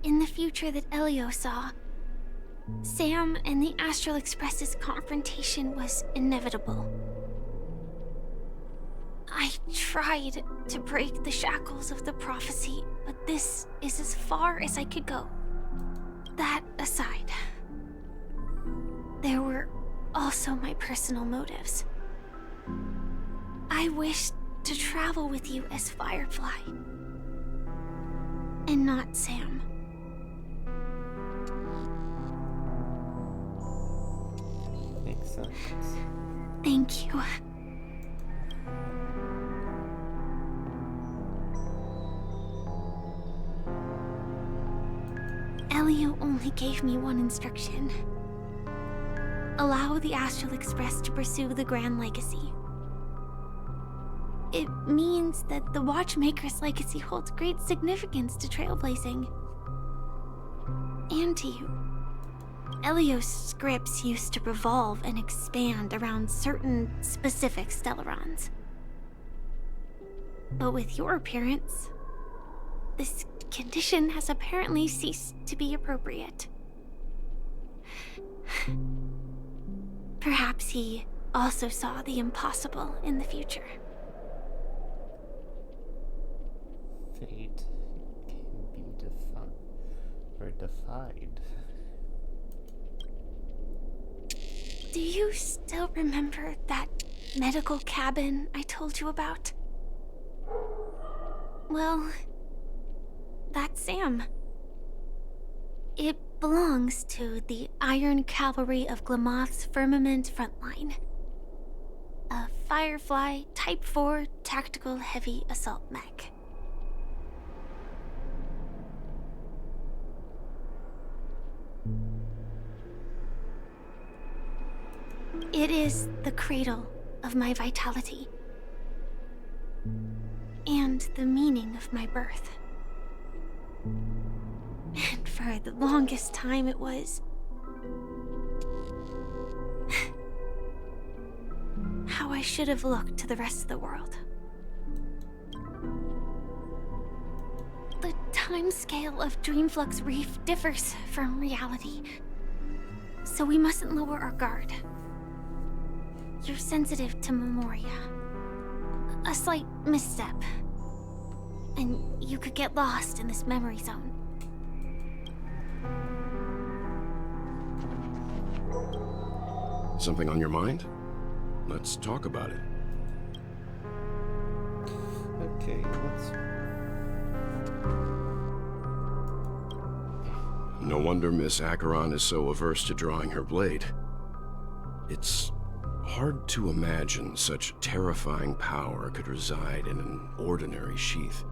[SPEAKER 14] In the future that Elio saw, Sam and the Astral Express's confrontation was inevitable. I tried to break the shackles of the prophecy, but this is as far as I could go. That aside, there were also my personal motives. I wished to travel with you as Firefly, and not Sam.
[SPEAKER 1] Makes sense.
[SPEAKER 14] Thank you. Elio only gave me one instruction. Allow the Astral Express to pursue the Grand Legacy. It means that the Watchmaker's legacy holds great significance to trailblazing. And to you. Elio's scripts used to revolve and expand around certain specific Stellarons. But with your appearance, this condition has apparently ceased to be appropriate. Perhaps he also saw the impossible in the future.
[SPEAKER 1] Fate can be defied.
[SPEAKER 14] Do you still remember that medical cabin I told you about? Well, that's Sam. It belongs to the Iron Cavalry of Glamoth's Firmament Frontline. A Firefly Type 4 tactical heavy assault mech. It is the cradle of my vitality. And the meaning of my birth. And for the longest time it was how I should have looked to the rest of the world. The timescale of Dreamflux Reef differs from reality, so we mustn't lower our guard. You're sensitive to Memoria. A slight misstep, and you could get lost in this memory zone.
[SPEAKER 16] Something on your mind? Let's talk about it.
[SPEAKER 1] Okay, let's...
[SPEAKER 16] No wonder Miss Acheron is so averse to drawing her blade. It's hard to imagine such terrifying power could reside in an ordinary sheath.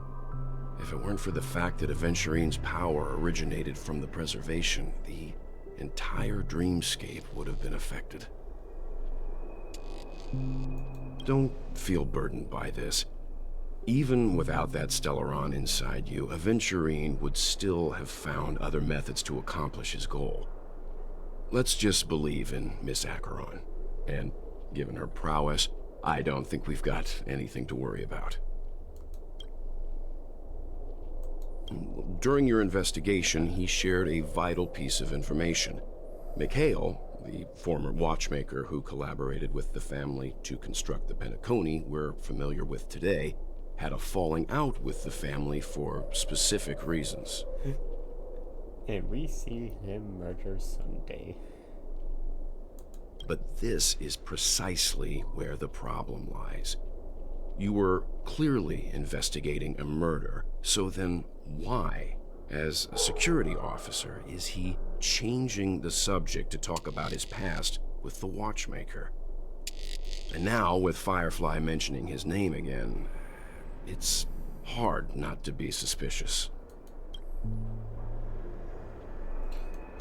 [SPEAKER 16] If it weren't for the fact that Aventurine's power originated from the preservation, the entire dreamscape would have been affected. Don't feel burdened by this. Even without that Stellaron inside you, Aventurine would still have found other methods to accomplish his goal. Let's just believe in Miss Acheron. And given her prowess, I don't think we've got anything to worry about. During your investigation, he shared a vital piece of information. Mikhail, the former watchmaker who collaborated with the family to construct the Penacony we're familiar with today, had a falling out with the family for specific reasons.
[SPEAKER 1] And we see him murder someday.
[SPEAKER 16] But this is precisely where the problem lies. You were clearly investigating a murder, so then why, as a security officer, is he changing the subject to talk about his past with the watchmaker? And now, with Firefly mentioning his name again, it's hard not to be suspicious.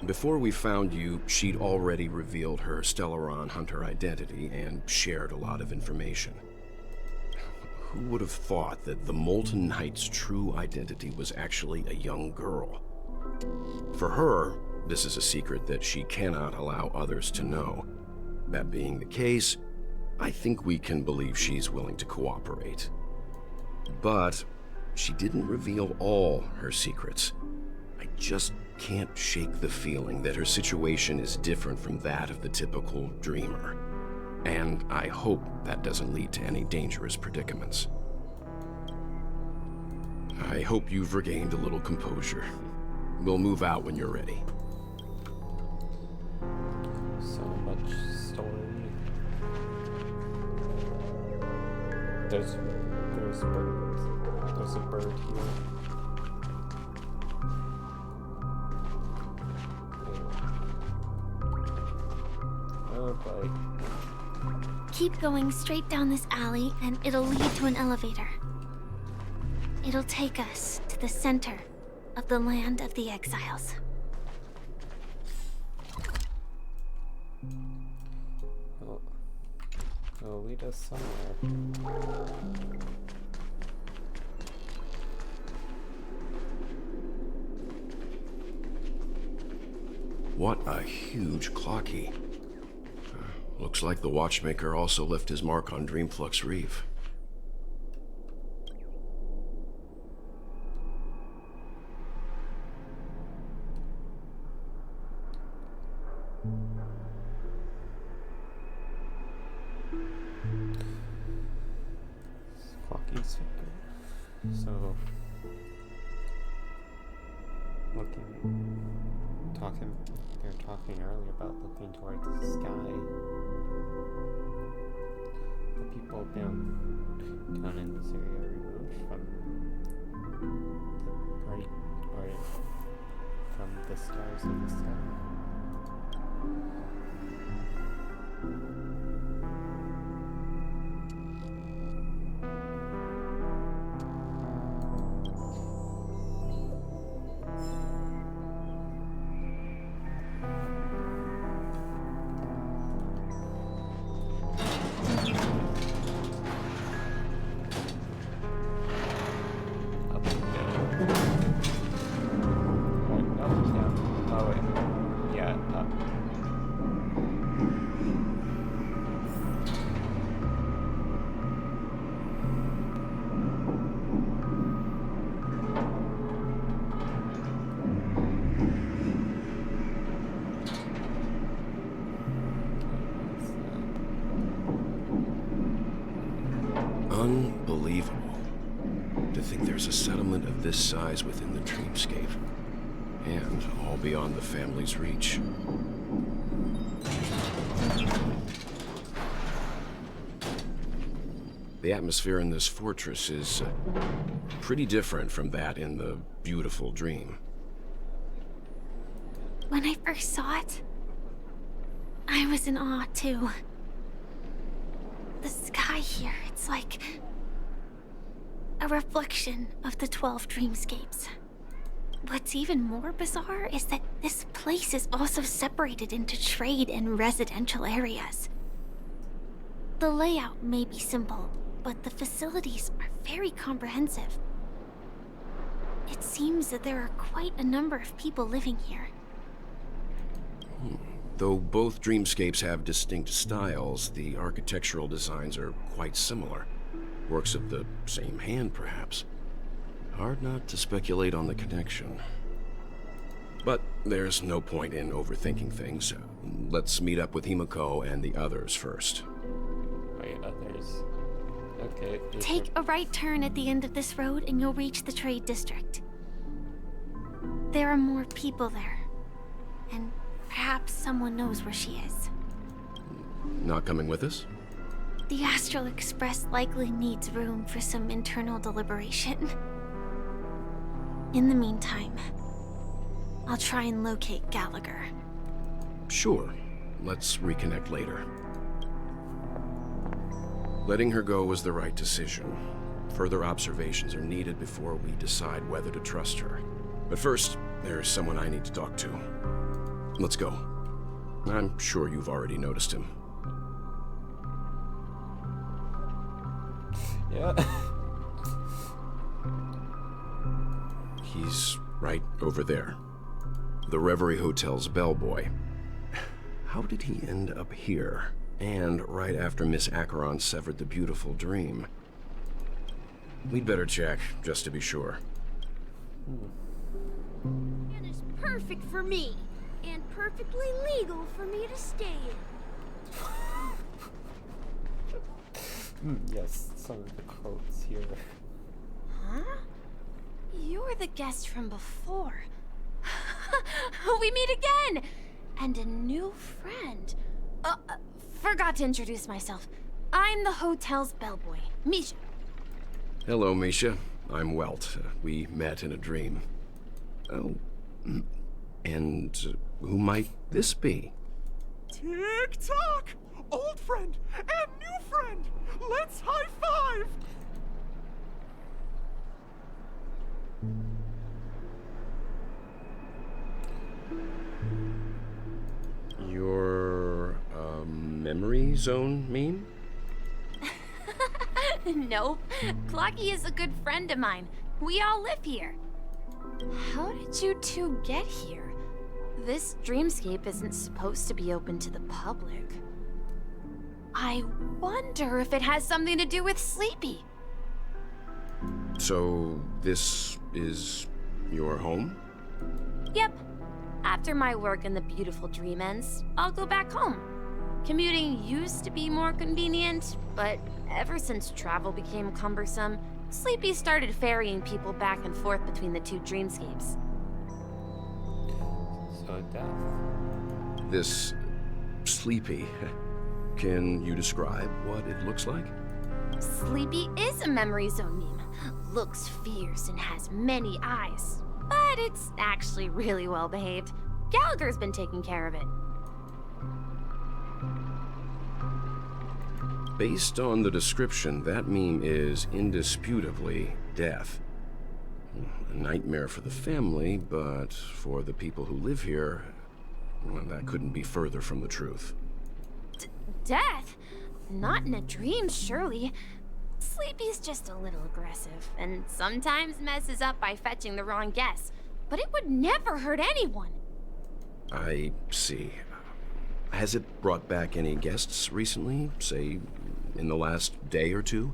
[SPEAKER 16] Before we found you, she'd already revealed her Stellaron Hunter identity and shared a lot of information. Who would have thought that the Molten Knight's true identity was actually a young girl? For her, this is a secret that she cannot allow others to know. That being the case, I think we can believe she's willing to cooperate. But she didn't reveal all her secrets. I just can't shake the feeling that her situation is different from that of the typical dreamer. And I hope that doesn't lead to any dangerous predicaments. I hope you've regained a little composure. We'll move out when you're ready.
[SPEAKER 1] So much story. There's birds. There's a bird here. Oh boy.
[SPEAKER 14] Keep going straight down this alley, and it'll lead to an elevator. It'll take us to the center of the land of the exiles.
[SPEAKER 1] It'll lead us somewhere.
[SPEAKER 16] What a huge clocky. Looks like the watchmaker also left his mark on Dreamflux Reef.
[SPEAKER 1] Clocky's so they were talking earlier about looking towards the sky. The people down in this area removed from the bright, or from the stars of the sky.
[SPEAKER 16] Unbelievable. To think there's a settlement of this size within the Dreamscape. And all beyond the family's reach. The atmosphere in this fortress is pretty different from that in the beautiful Dream.
[SPEAKER 14] When I first saw it, I was in awe too. The sky here, it's like a reflection of the 12 Dreamscapes. What's even more bizarre is that this place is also separated into trade and residential areas. The layout may be simple, but the facilities are very comprehensive. It seems that there are quite a number of people living here.
[SPEAKER 16] Though both dreamscapes have distinct styles, the architectural designs are quite similar. Works of the same hand, perhaps. Hard not to speculate on the connection. But there's no point in overthinking things. Let's meet up with Himiko and the others first.
[SPEAKER 1] Wait, others? Okay.
[SPEAKER 14] Take a right turn at the end of this road and you'll reach the trade district. There are more people there. And perhaps someone knows where she is.
[SPEAKER 16] Not coming with us?
[SPEAKER 14] The Astral Express likely needs room for some internal deliberation. In the meantime, I'll try and locate Gallagher.
[SPEAKER 16] Sure. Let's reconnect later. Letting her go was the right decision. Further observations are needed before we decide whether to trust her. But first, there's someone I need to talk to. Let's go. I'm sure you've already noticed him.
[SPEAKER 1] Yeah.
[SPEAKER 16] He's right over there. The Reverie Hotel's bellboy. How did he end up here? And right after Miss Acheron severed the beautiful dream. We'd better check, just to be sure.
[SPEAKER 9] And it's perfect for me. And perfectly legal for me to stay in.
[SPEAKER 1] Yes, some of the quotes here.
[SPEAKER 9] Huh? You're the guest from before. We meet again! And a new friend. Forgot to introduce myself. I'm the hotel's bellboy, Misha.
[SPEAKER 16] Hello, Misha. I'm Welt. We met in a dream. Oh, and who might this be?
[SPEAKER 18] Tick-tock! Old friend and new friend! Let's high-five!
[SPEAKER 16] Your, memory zone meme?
[SPEAKER 9] Nope. Clocky is a good friend of mine. We all live here. How did you two get here? This dreamscape isn't supposed to be open to the public. I wonder if it has something to do with Sleepy.
[SPEAKER 16] So, this is your home?
[SPEAKER 9] Yep. After my work in the beautiful dream ends, I'll go back home. Commuting used to be more convenient, but ever since travel became cumbersome, Sleepy started ferrying people back and forth between the two dreamscapes.
[SPEAKER 1] So, Death.
[SPEAKER 16] This Sleepy. Can you describe what it looks like?
[SPEAKER 9] Sleepy is a memory zone meme. Looks fierce and has many eyes. But it's actually really well behaved. Gallagher's been taking care of it.
[SPEAKER 16] Based on the description, that meme is indisputably death. A nightmare for the family, but for the people who live here, well, that couldn't be further from the truth.
[SPEAKER 9] Death? Not in a dream, surely. Sleepy's just a little aggressive, and sometimes messes up by fetching the wrong guess. But it would never hurt anyone.
[SPEAKER 16] I see. Has it brought back any guests recently? Say, in the last day or two?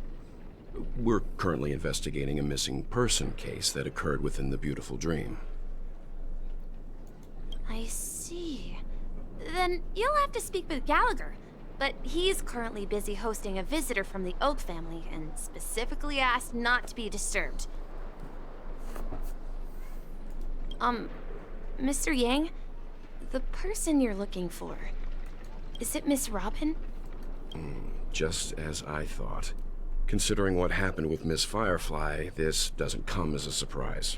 [SPEAKER 16] We're currently investigating a missing person case that occurred within the beautiful dream.
[SPEAKER 9] I see. Then you'll have to speak with Gallagher. But he's currently busy hosting a visitor from the Oak family and specifically asked not to be disturbed. Mr. Yang, the person you're looking for, is it Miss Robin?
[SPEAKER 16] Just as I thought. Considering what happened with Miss Firefly, this doesn't come as a surprise.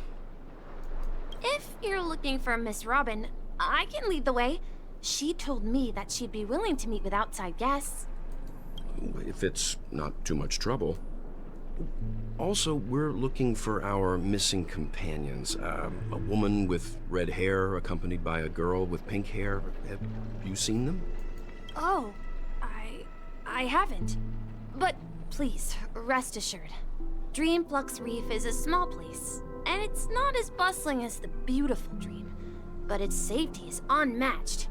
[SPEAKER 9] If you're looking for Miss Robin, I can lead the way. She told me that she'd be willing to meet with outside guests.
[SPEAKER 16] If it's not too much trouble. Also, we're looking for our missing companions. A woman with red hair accompanied by a girl with pink hair. Have you seen them?
[SPEAKER 9] Oh, I haven't. But Please, rest assured. Dreamflux Reef is a small place, and it's not as bustling as the beautiful Dream, but its safety is unmatched.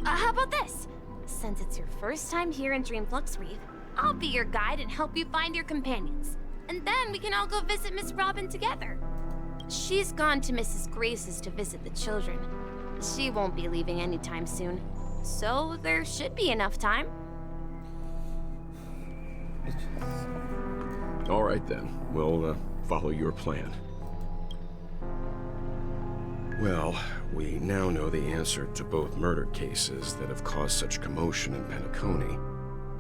[SPEAKER 9] How about this? Since it's your first time here in Dreamflux Reef, I'll be your guide and help you find your companions. And then we can all go visit Miss Robin together. She's gone to Mrs. Grace's to visit the children. She won't be leaving anytime soon, so there should be enough time.
[SPEAKER 16] All right then, we'll follow your plan. Well, we now know the answer to both murder cases that have caused such commotion in Penacony.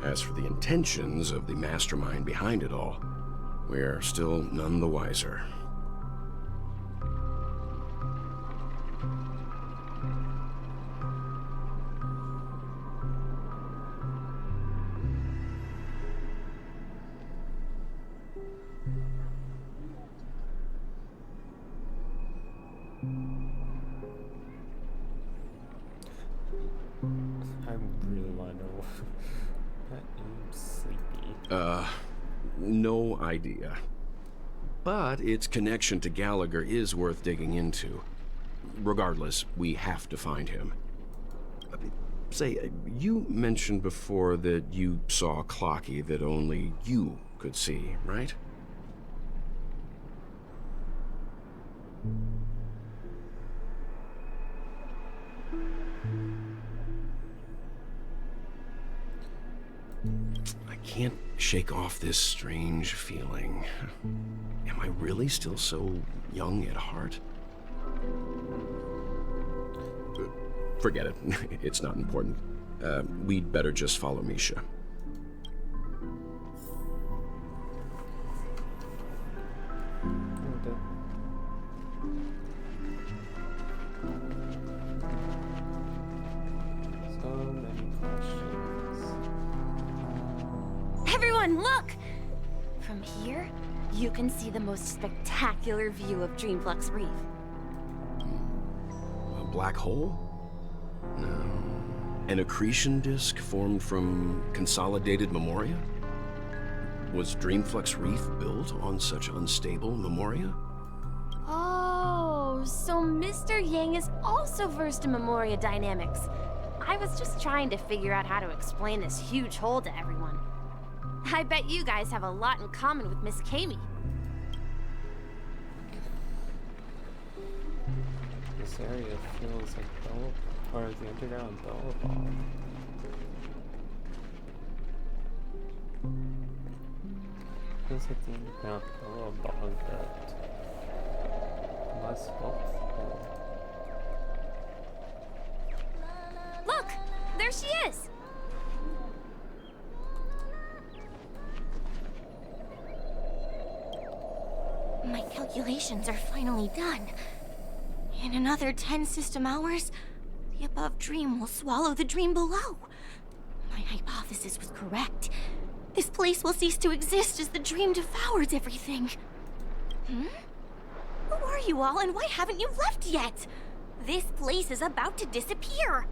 [SPEAKER 16] As for the intentions of the mastermind behind it all, we're still none the wiser.
[SPEAKER 1] I really want to know. I'm sleepy.
[SPEAKER 16] No idea. But its connection to Gallagher is worth digging into. Regardless, we have to find him. Say, you mentioned before that you saw a Clocky that only you could see, right? I can't shake off this strange feeling. Am I really still so young at heart? Forget it. It's not important. We'd better just follow Misha.
[SPEAKER 1] So many questions.
[SPEAKER 9] Everyone, look! From here, you can see the most spectacular view of Dreamflux Reef.
[SPEAKER 16] A black hole? No. An accretion disk formed from consolidated memoria? Was Dreamflux Reef built on such unstable memoria?
[SPEAKER 9] Oh, so Mr. Yang is also versed in memoria dynamics. I was just trying to figure out how to explain this huge hole to everyone. I bet you guys have a lot in common with Miss Kami.
[SPEAKER 1] This area feels like the underground Bellabog. Feels like the underground Bellabog, but less helpful.
[SPEAKER 9] Look! There she is!
[SPEAKER 14] My calculations are finally done. In another 10 system hours, the above dream will swallow the dream below. My hypothesis was correct. This place will cease to exist as the dream devours everything. Who are you all, and why haven't you left yet? This place is about to disappear.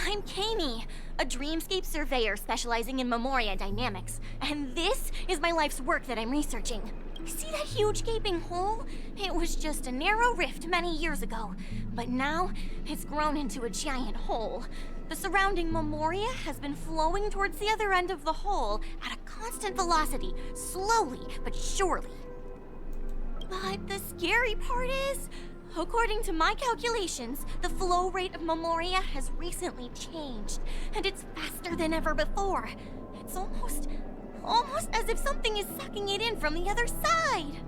[SPEAKER 14] I'm Kami, a dreamscape surveyor specializing in memoria dynamics, and this is my life's work that I'm researching. See that huge gaping hole? It was just a narrow rift many years ago, but now it's grown into a giant hole. The surrounding memoria has been flowing towards the other end of the hole at a constant velocity, slowly but surely. But the scary part is, according to my calculations, the flow rate of memoria has recently changed, and it's faster than ever before. It's almost as if something is sucking it in from the other side.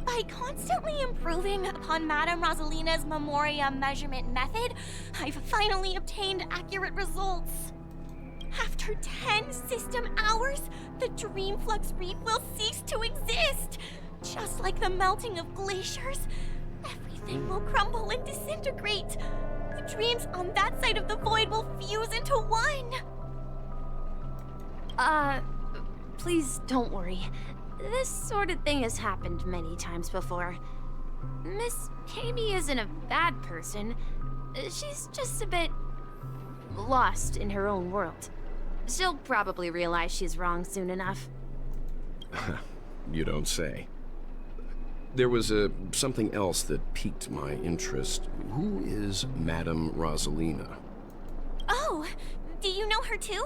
[SPEAKER 14] By constantly improving upon Madame Rosalina's memoria measurement method, I've finally obtained accurate results. After 10 system hours, the Dreamflux Reef will cease to exist. Just like the melting of glaciers, everything will crumble and disintegrate. The dreams on that side of the void will fuse into one.
[SPEAKER 9] Please don't worry. This sort of thing has happened many times before. Miss Kami isn't a bad person. She's just a bit lost in her own world. She'll probably realize she's wrong soon enough.
[SPEAKER 16] You don't say. There was something else that piqued my interest. Who is Madame Rosalina?
[SPEAKER 14] Oh, do you know her too?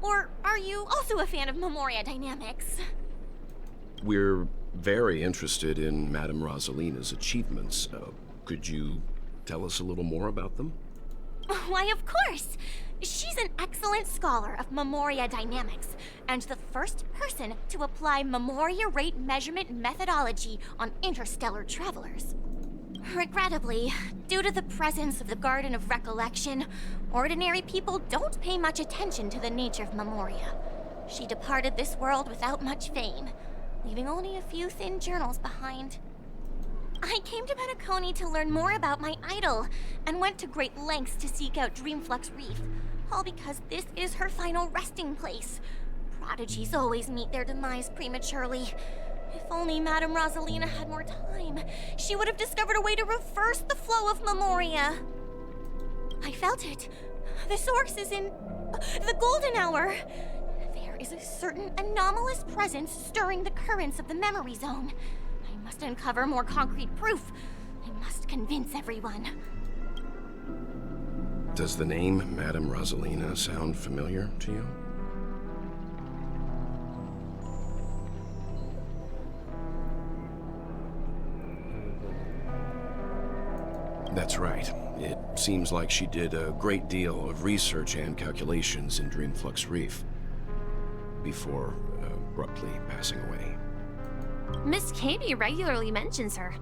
[SPEAKER 14] Or are you also a fan of Memoria Dynamics?
[SPEAKER 16] We're very interested in Madame Rosalina's achievements. Could you tell us a little more about them?
[SPEAKER 14] Why, of course! She's an excellent scholar of Memoria Dynamics, and the first person to apply Memoria rate measurement methodology on interstellar travelers. Regrettably, due to the presence of the Garden of Recollection, ordinary people don't pay much attention to the nature of Memoria. She departed this world without much fame, leaving only a few thin journals behind. I came to Penacony to learn more about my idol, and went to great lengths to seek out Dreamflux Reef, all because this is her final resting place. Prodigies always meet their demise prematurely. If only Madame Rosalina had more time, she would have discovered a way to reverse the flow of Memoria. I felt it. The source is in the Golden Hour. There is a certain anomalous presence stirring the currents of the memory zone. I must uncover more concrete proof. I must convince everyone.
[SPEAKER 16] Does the name Madame Rosalina sound familiar to you? That's right. It seems like she did a great deal of research and calculations in Dreamflux Reef before abruptly passing away.
[SPEAKER 9] Miss Kami regularly mentions her.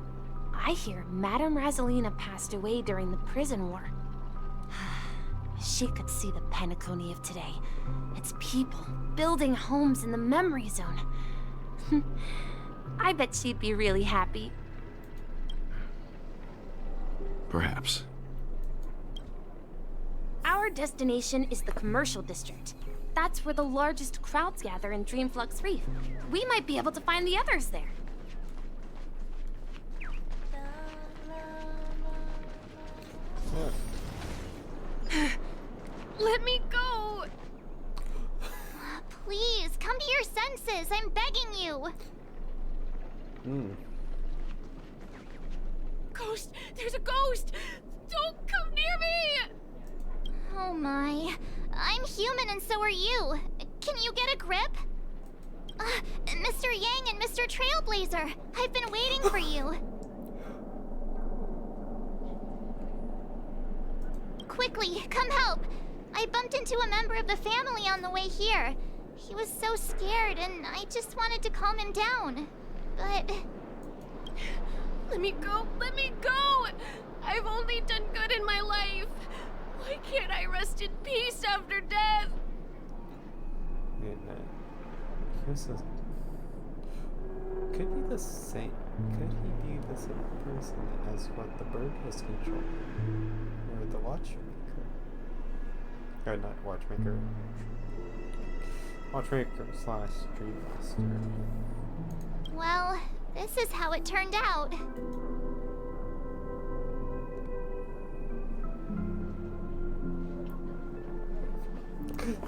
[SPEAKER 9] I hear Madame Rosalina passed away during the prison war. She could see the Penacony of today. Its people building homes in the memory zone. I bet she'd be really happy.
[SPEAKER 16] Perhaps.
[SPEAKER 9] Our destination is the commercial district. That's where the largest crowds gather in Dreamflux Reef. We might be able to find the others there. Let me go!
[SPEAKER 3] Please, come to your senses. I'm begging you.
[SPEAKER 9] Ghost! There's a ghost! Don't come near me!
[SPEAKER 3] Oh my. I'm human and so are you. Can you get a grip? Mr. Yang and Mr. Trailblazer, I've been waiting for you. Quickly, come help. I bumped into a member of the family on the way here. He was so scared and I just wanted to calm him down. But...
[SPEAKER 9] Let me go! Let me go! I've only done good in my life. Why can't I rest in peace after death?
[SPEAKER 1] Could be the same. Could he be the same person as what the bird was controlling, or the watchmaker? Or not watchmaker. Watchmaker slash Dreammaster.
[SPEAKER 3] Well, this is how it turned out.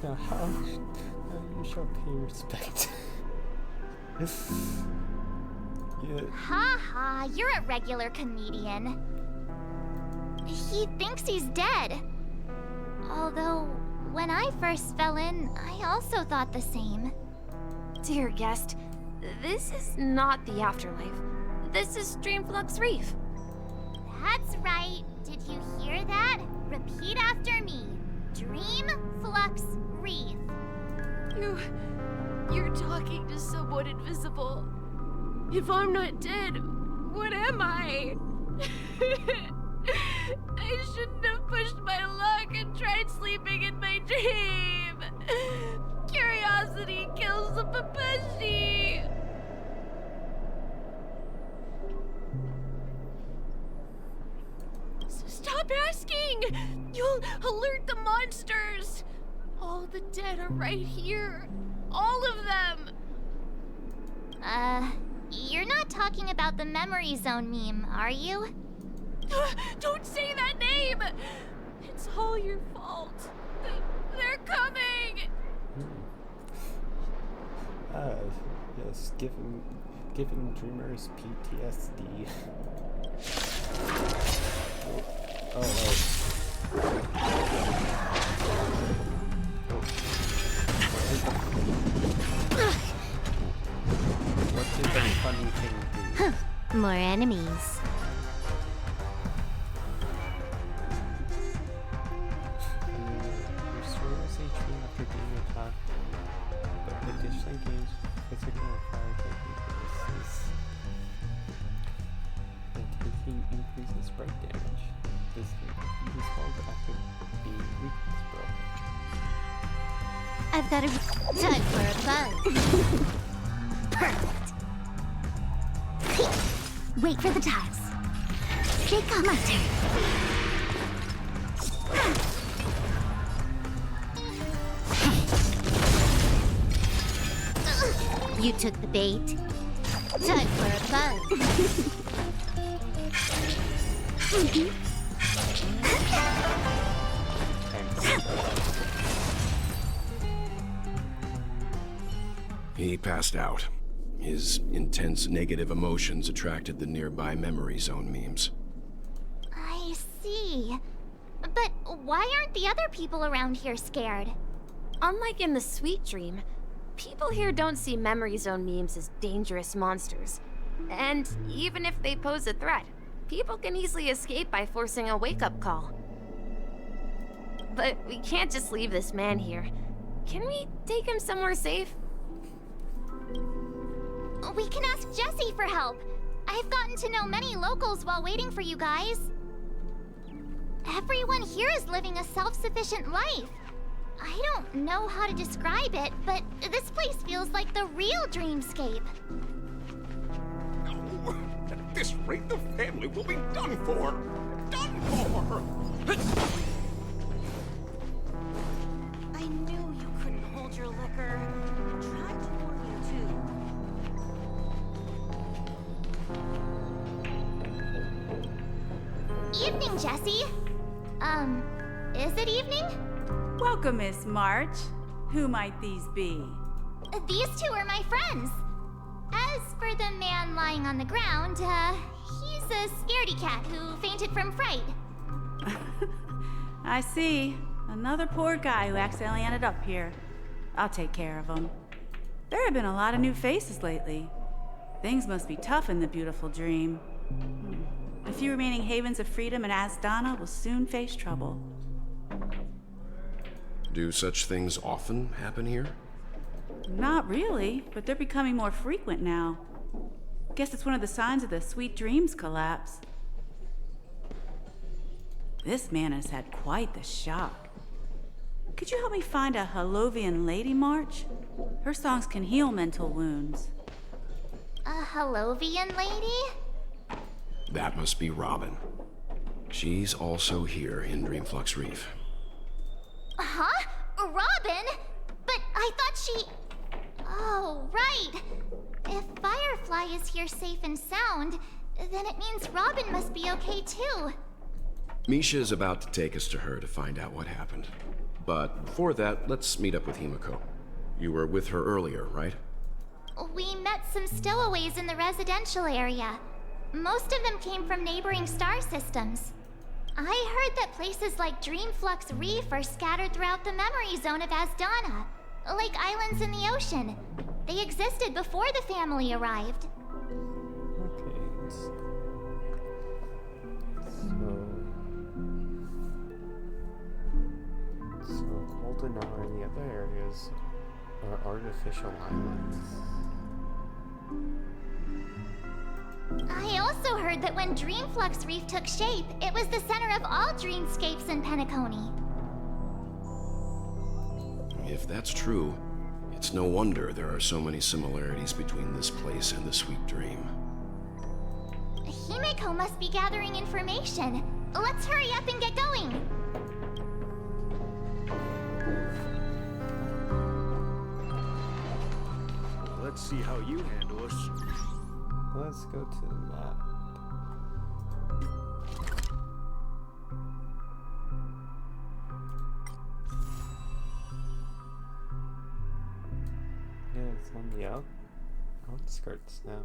[SPEAKER 1] Now how you shall pay respect. Yeah.
[SPEAKER 3] Ha ha, you're a regular comedian. He thinks he's dead. Although, when I first fell in, I also thought the same.
[SPEAKER 9] Dear guest, this is not the afterlife. This is Dreamflux Reef.
[SPEAKER 3] That's right. Did you hear that? Repeat after me. Dreamflux Reef.
[SPEAKER 9] You're talking to someone invisible. If I'm not dead, what am I? I shouldn't have pushed my luck and tried sleeping in my dream. Curiosity kills the Papeshi. So stop asking. You'll alert the monsters. All the dead are right here. All of them.
[SPEAKER 3] You're not talking about the Memory Zone meme, are you?
[SPEAKER 9] Don't say that name! It's all your fault. They're coming!
[SPEAKER 1] Yes, giving dreamers PTSD. What did that funny thing do?
[SPEAKER 3] More enemies.
[SPEAKER 1] Restores HP after being attacked, but additionally gains physical and fire taking bonuses. And taking increases sprite damage. This can be dispelled after being weakness broken.
[SPEAKER 3] I've got a time for a bug. Perfect. Wait for the tiles. They come my turn. You took the bait. Time for a bug.
[SPEAKER 16] He passed out. His intense negative emotions attracted the nearby Memory Zone memes.
[SPEAKER 3] I see. But why aren't the other people around here scared?
[SPEAKER 9] Unlike in the Sweet Dream, people here don't see Memory Zone memes as dangerous monsters. And even if they pose a threat, people can easily escape by forcing a wake-up call. But we can't just leave this man here. Can we take him somewhere safe?
[SPEAKER 3] We can ask Jessie for help. I've gotten to know many locals while waiting for you guys. Everyone here is living a self-sufficient life. I don't know how to describe it, but this place feels like the real dreamscape.
[SPEAKER 4] At this rate, the family will be done for. Done for!
[SPEAKER 11] I knew you couldn't hold your liquor. I tried to warn you too.
[SPEAKER 3] Evening, Jessie. Is it evening?
[SPEAKER 19] Welcome, Miss March. Who might these be?
[SPEAKER 3] These two are my friends. As for the man lying on the ground, he's a scaredy cat who fainted from fright.
[SPEAKER 19] I see. Another poor guy who accidentally ended up here. I'll take care of him. There have been a lot of new faces lately. Things must be tough in the beautiful dream. The few remaining havens of freedom in Asdana will soon face trouble.
[SPEAKER 16] Do such things often happen here?
[SPEAKER 19] Not really, but they're becoming more frequent now. Guess it's one of the signs of the Sweet Dreams collapse. This man has had quite the shock. Could you help me find a Halovian lady, March? Her songs can heal mental wounds.
[SPEAKER 3] A Halovian lady?
[SPEAKER 16] That must be Robin. She's also here in Dreamflux Reef.
[SPEAKER 3] Huh? Robin? But I thought she... Oh, right. If Firefly is here safe and sound, then it means Robin must be okay too.
[SPEAKER 16] Misha is about to take us to her to find out what happened. But before that, let's meet up with Himiko. You were with her earlier, right?
[SPEAKER 3] We met some stowaways in the residential area. Most of them came from neighboring star systems. I heard that places like Dreamflux Reef are scattered throughout the memory zone of Asdana, like islands in the ocean. They existed before the family arrived.
[SPEAKER 1] Okay, so Goldenar and the other areas are artificial islands.
[SPEAKER 3] I also heard that when Dreamflux Reef took shape, it was the center of all dreamscapes in Penacony.
[SPEAKER 16] If that's true, it's no wonder there are so many similarities between this place and the Sweet Dream.
[SPEAKER 3] Himiko must be gathering information. Let's hurry up and get going.
[SPEAKER 12] Let's see how you handle us.
[SPEAKER 1] let's go to the map. Yeah, it's on the outskirts now.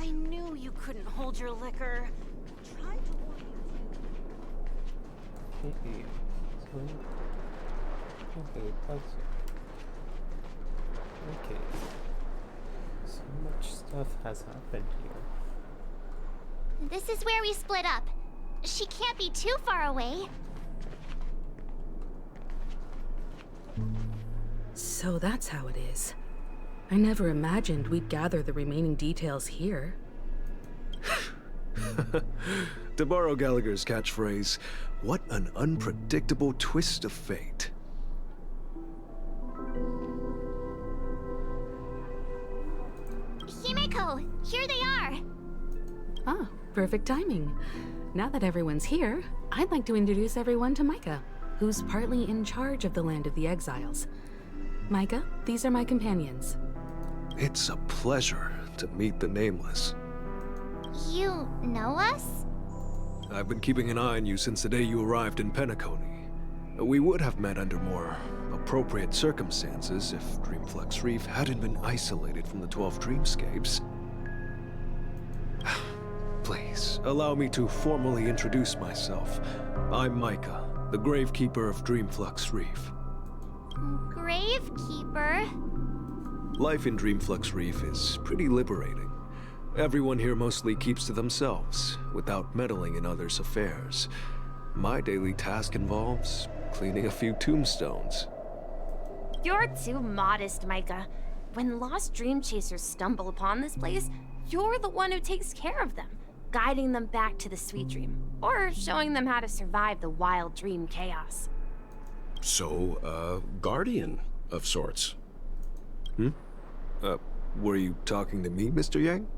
[SPEAKER 11] I knew you couldn't hold your liquor. Tried to warn you.
[SPEAKER 1] Okay, okay, so much stuff has happened here.
[SPEAKER 3] This is where we split up. She can't be too far away.
[SPEAKER 6] So that's how it is. I never imagined we'd gather the remaining details here.
[SPEAKER 20] To borrow Gallagher's catchphrase, what an unpredictable twist of fate.
[SPEAKER 3] Himeko, here they are.
[SPEAKER 6] Ah, perfect timing. Now that everyone's here, I'd like to introduce everyone to Micah, who's partly in charge of the Land of the Exiles. Micah, these are my companions.
[SPEAKER 20] It's a pleasure to meet the Nameless.
[SPEAKER 3] You know us?
[SPEAKER 20] I've been keeping an eye on you since the day you arrived in Penacony. We would have met under more appropriate circumstances if Dreamflux Reef hadn't been isolated from the 12 Dreamscapes. Please, allow me to formally introduce myself. I'm Micah, the Gravekeeper of Dreamflux Reef.
[SPEAKER 3] Gravekeeper?
[SPEAKER 20] Life in Dreamflux Reef is pretty liberating. Everyone here mostly keeps to themselves, without meddling in others' affairs. My daily task involves cleaning a few tombstones.
[SPEAKER 9] You're too modest, Micah. When lost dream chasers stumble upon this place, you're the one who takes care of them, guiding them back to the sweet dream, or showing them how to survive the wild dream chaos.
[SPEAKER 16] So, guardian of sorts.
[SPEAKER 20] Were you talking to me, Mr. Yang?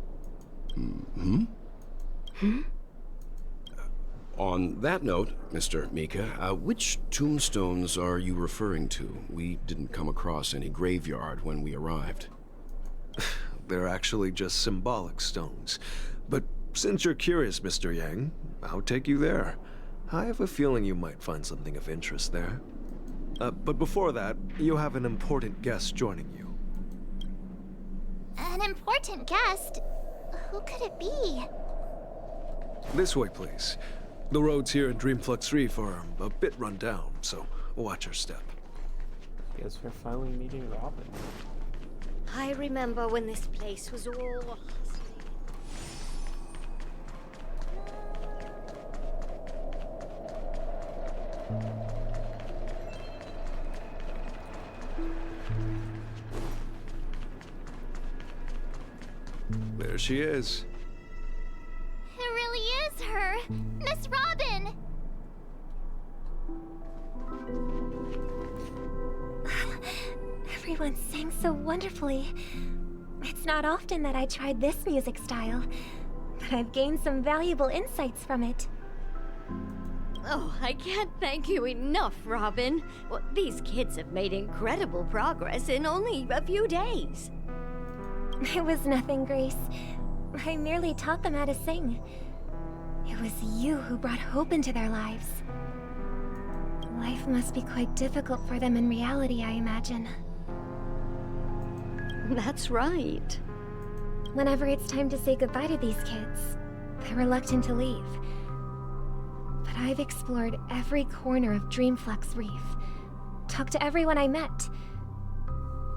[SPEAKER 16] On that note, Mr. Mika, which tombstones are you referring to? We didn't come across any graveyard when we arrived.
[SPEAKER 20] They're actually just symbolic stones. But since you're curious, Mr. Yang, I'll take you there. I have a feeling you might find something of interest there. But before that, you have an important guest joining you.
[SPEAKER 3] An important guest? Who could it be?
[SPEAKER 20] This way, please. The roads here in Dreamflux Reef are a bit run down, so watch your step.
[SPEAKER 1] Guess we're finally meeting Robin.
[SPEAKER 21] I remember when this place was all...
[SPEAKER 20] There she is.
[SPEAKER 3] It really is her! Miss Robin!
[SPEAKER 8] Everyone sang so wonderfully. It's not often that I tried this music style, but I've gained some valuable insights from it.
[SPEAKER 21] Oh, I can't thank you enough, Robin. Well, these kids have made incredible progress in only a few days.
[SPEAKER 8] It was nothing, Grace. I merely taught them how to sing. It was you who brought hope into their lives. Life must be quite difficult for them in reality, I imagine.
[SPEAKER 21] That's right.
[SPEAKER 8] Whenever it's time to say goodbye to these kids, they're reluctant to leave. But I've explored every corner of Dreamflux Reef, talked to everyone I met,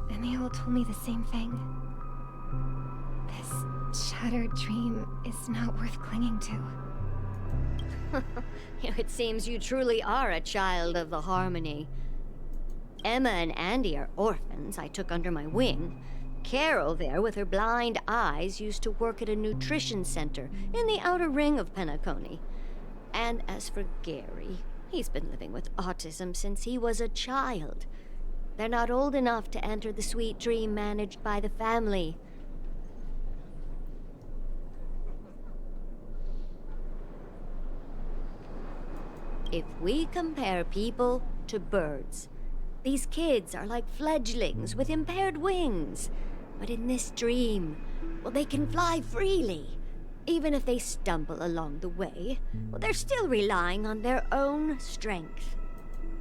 [SPEAKER 8] and they all told me the same thing. This shattered dream is not worth clinging to.
[SPEAKER 21] It seems you truly are a child of the Harmony. Emma and Andy are orphans I took under my wing, Carol there, with her blind eyes, used to work at a nutrition center in the outer ring of Penacony. And as for Gary, he's been living with autism since he was a child. They're not old enough to enter the sweet dream managed by the family. If we compare people to birds, these kids are like fledglings with impaired wings. But in this dream, well, they can fly freely. Even if they stumble along the way, well, they're still relying on their own strength.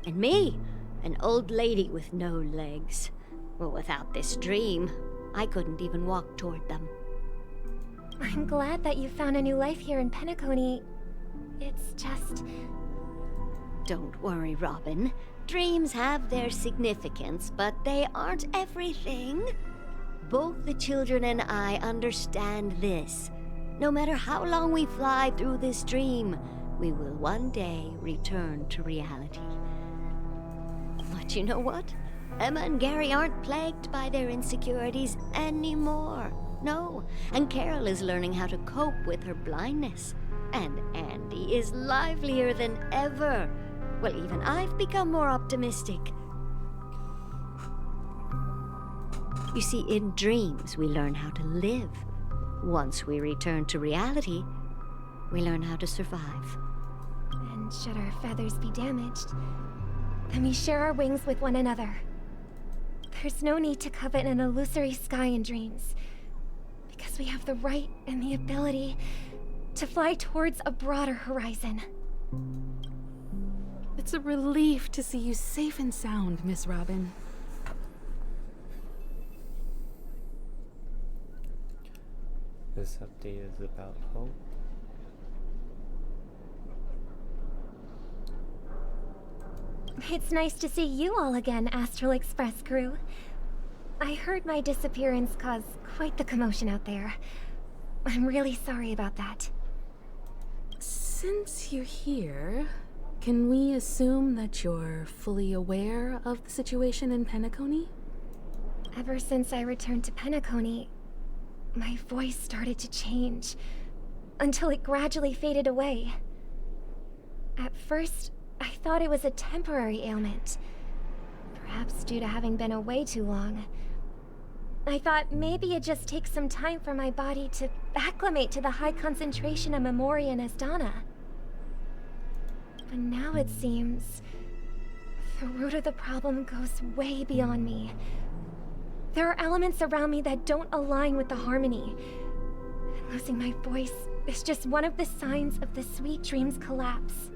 [SPEAKER 21] And me, an old lady with no legs. Well, without this dream, I couldn't even walk toward them.
[SPEAKER 8] I'm glad that you found a new life here in Penacony. It's just...
[SPEAKER 21] Don't worry, Robin. Dreams have their significance, but they aren't everything. Both the children and I understand this. No matter how long we fly through this dream, we will one day return to reality. But you know what? Emma and Gary aren't plagued by their insecurities anymore. No, and Carol is learning how to cope with her blindness. And Andy is livelier than ever. Well, even I've become more optimistic. You see, in dreams, we learn how to live. Once we return to reality, we learn how to survive.
[SPEAKER 8] And should our feathers be damaged, then we share our wings with one another. There's no need to covet an illusory sky in dreams, because we have the right and the ability to fly towards a broader horizon.
[SPEAKER 2] It's a relief to see you safe and sound, Miss Robin.
[SPEAKER 1] This update is about hope.
[SPEAKER 8] It's nice to see you all again, Astral Express crew. I heard my disappearance caused quite the commotion out there. I'm really sorry about that.
[SPEAKER 2] Since you're here, can we assume that you're fully aware of the situation in Penacony?
[SPEAKER 8] Ever since I returned to Penacony, my voice started to change, until it gradually faded away. At first, I thought it was a temporary ailment, perhaps due to having been away too long. I thought maybe it just takes some time for my body to acclimate to the high concentration of Memoria and Asdana. But now it seems the root of the problem goes way beyond me. There are elements around me that don't align with the harmony. And losing my voice is just one of the signs of the Sweet Dreams collapse.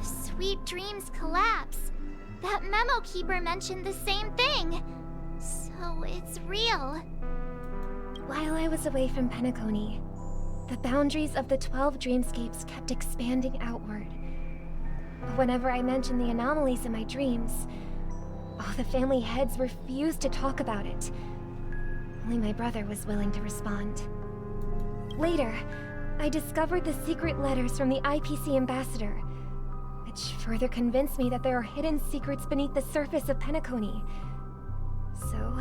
[SPEAKER 3] The Sweet Dreams collapse. That memo keeper mentioned the same thing. So it's real.
[SPEAKER 8] While I was away from Penacony, the boundaries of the 12 dreamscapes kept expanding outward. But whenever I mentioned the anomalies in my dreams, all the family heads refused to talk about it. Only my brother was willing to respond. Later, I discovered the secret letters from the IPC ambassador, which further convinced me that there are hidden secrets beneath the surface of Penacony. So,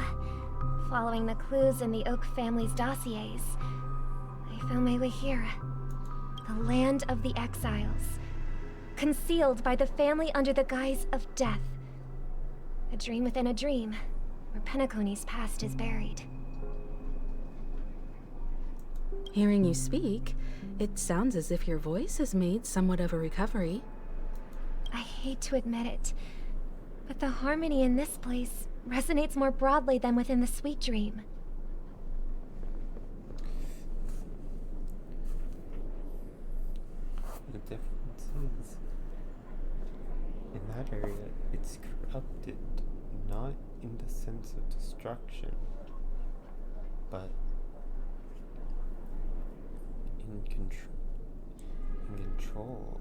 [SPEAKER 8] following the clues in the Oak family's dossiers, I found my way here. The land of the exiles. Concealed by the family under the guise of death. A dream within a dream, where Penacony's past is buried.
[SPEAKER 2] Hearing you speak, it sounds as if your voice has made somewhat of a recovery.
[SPEAKER 8] I hate to admit it, but the harmony in this place resonates more broadly than within the Sweet Dream.
[SPEAKER 1] The difference is, in that area, it's corrupted, not in the sense of destruction, but in control,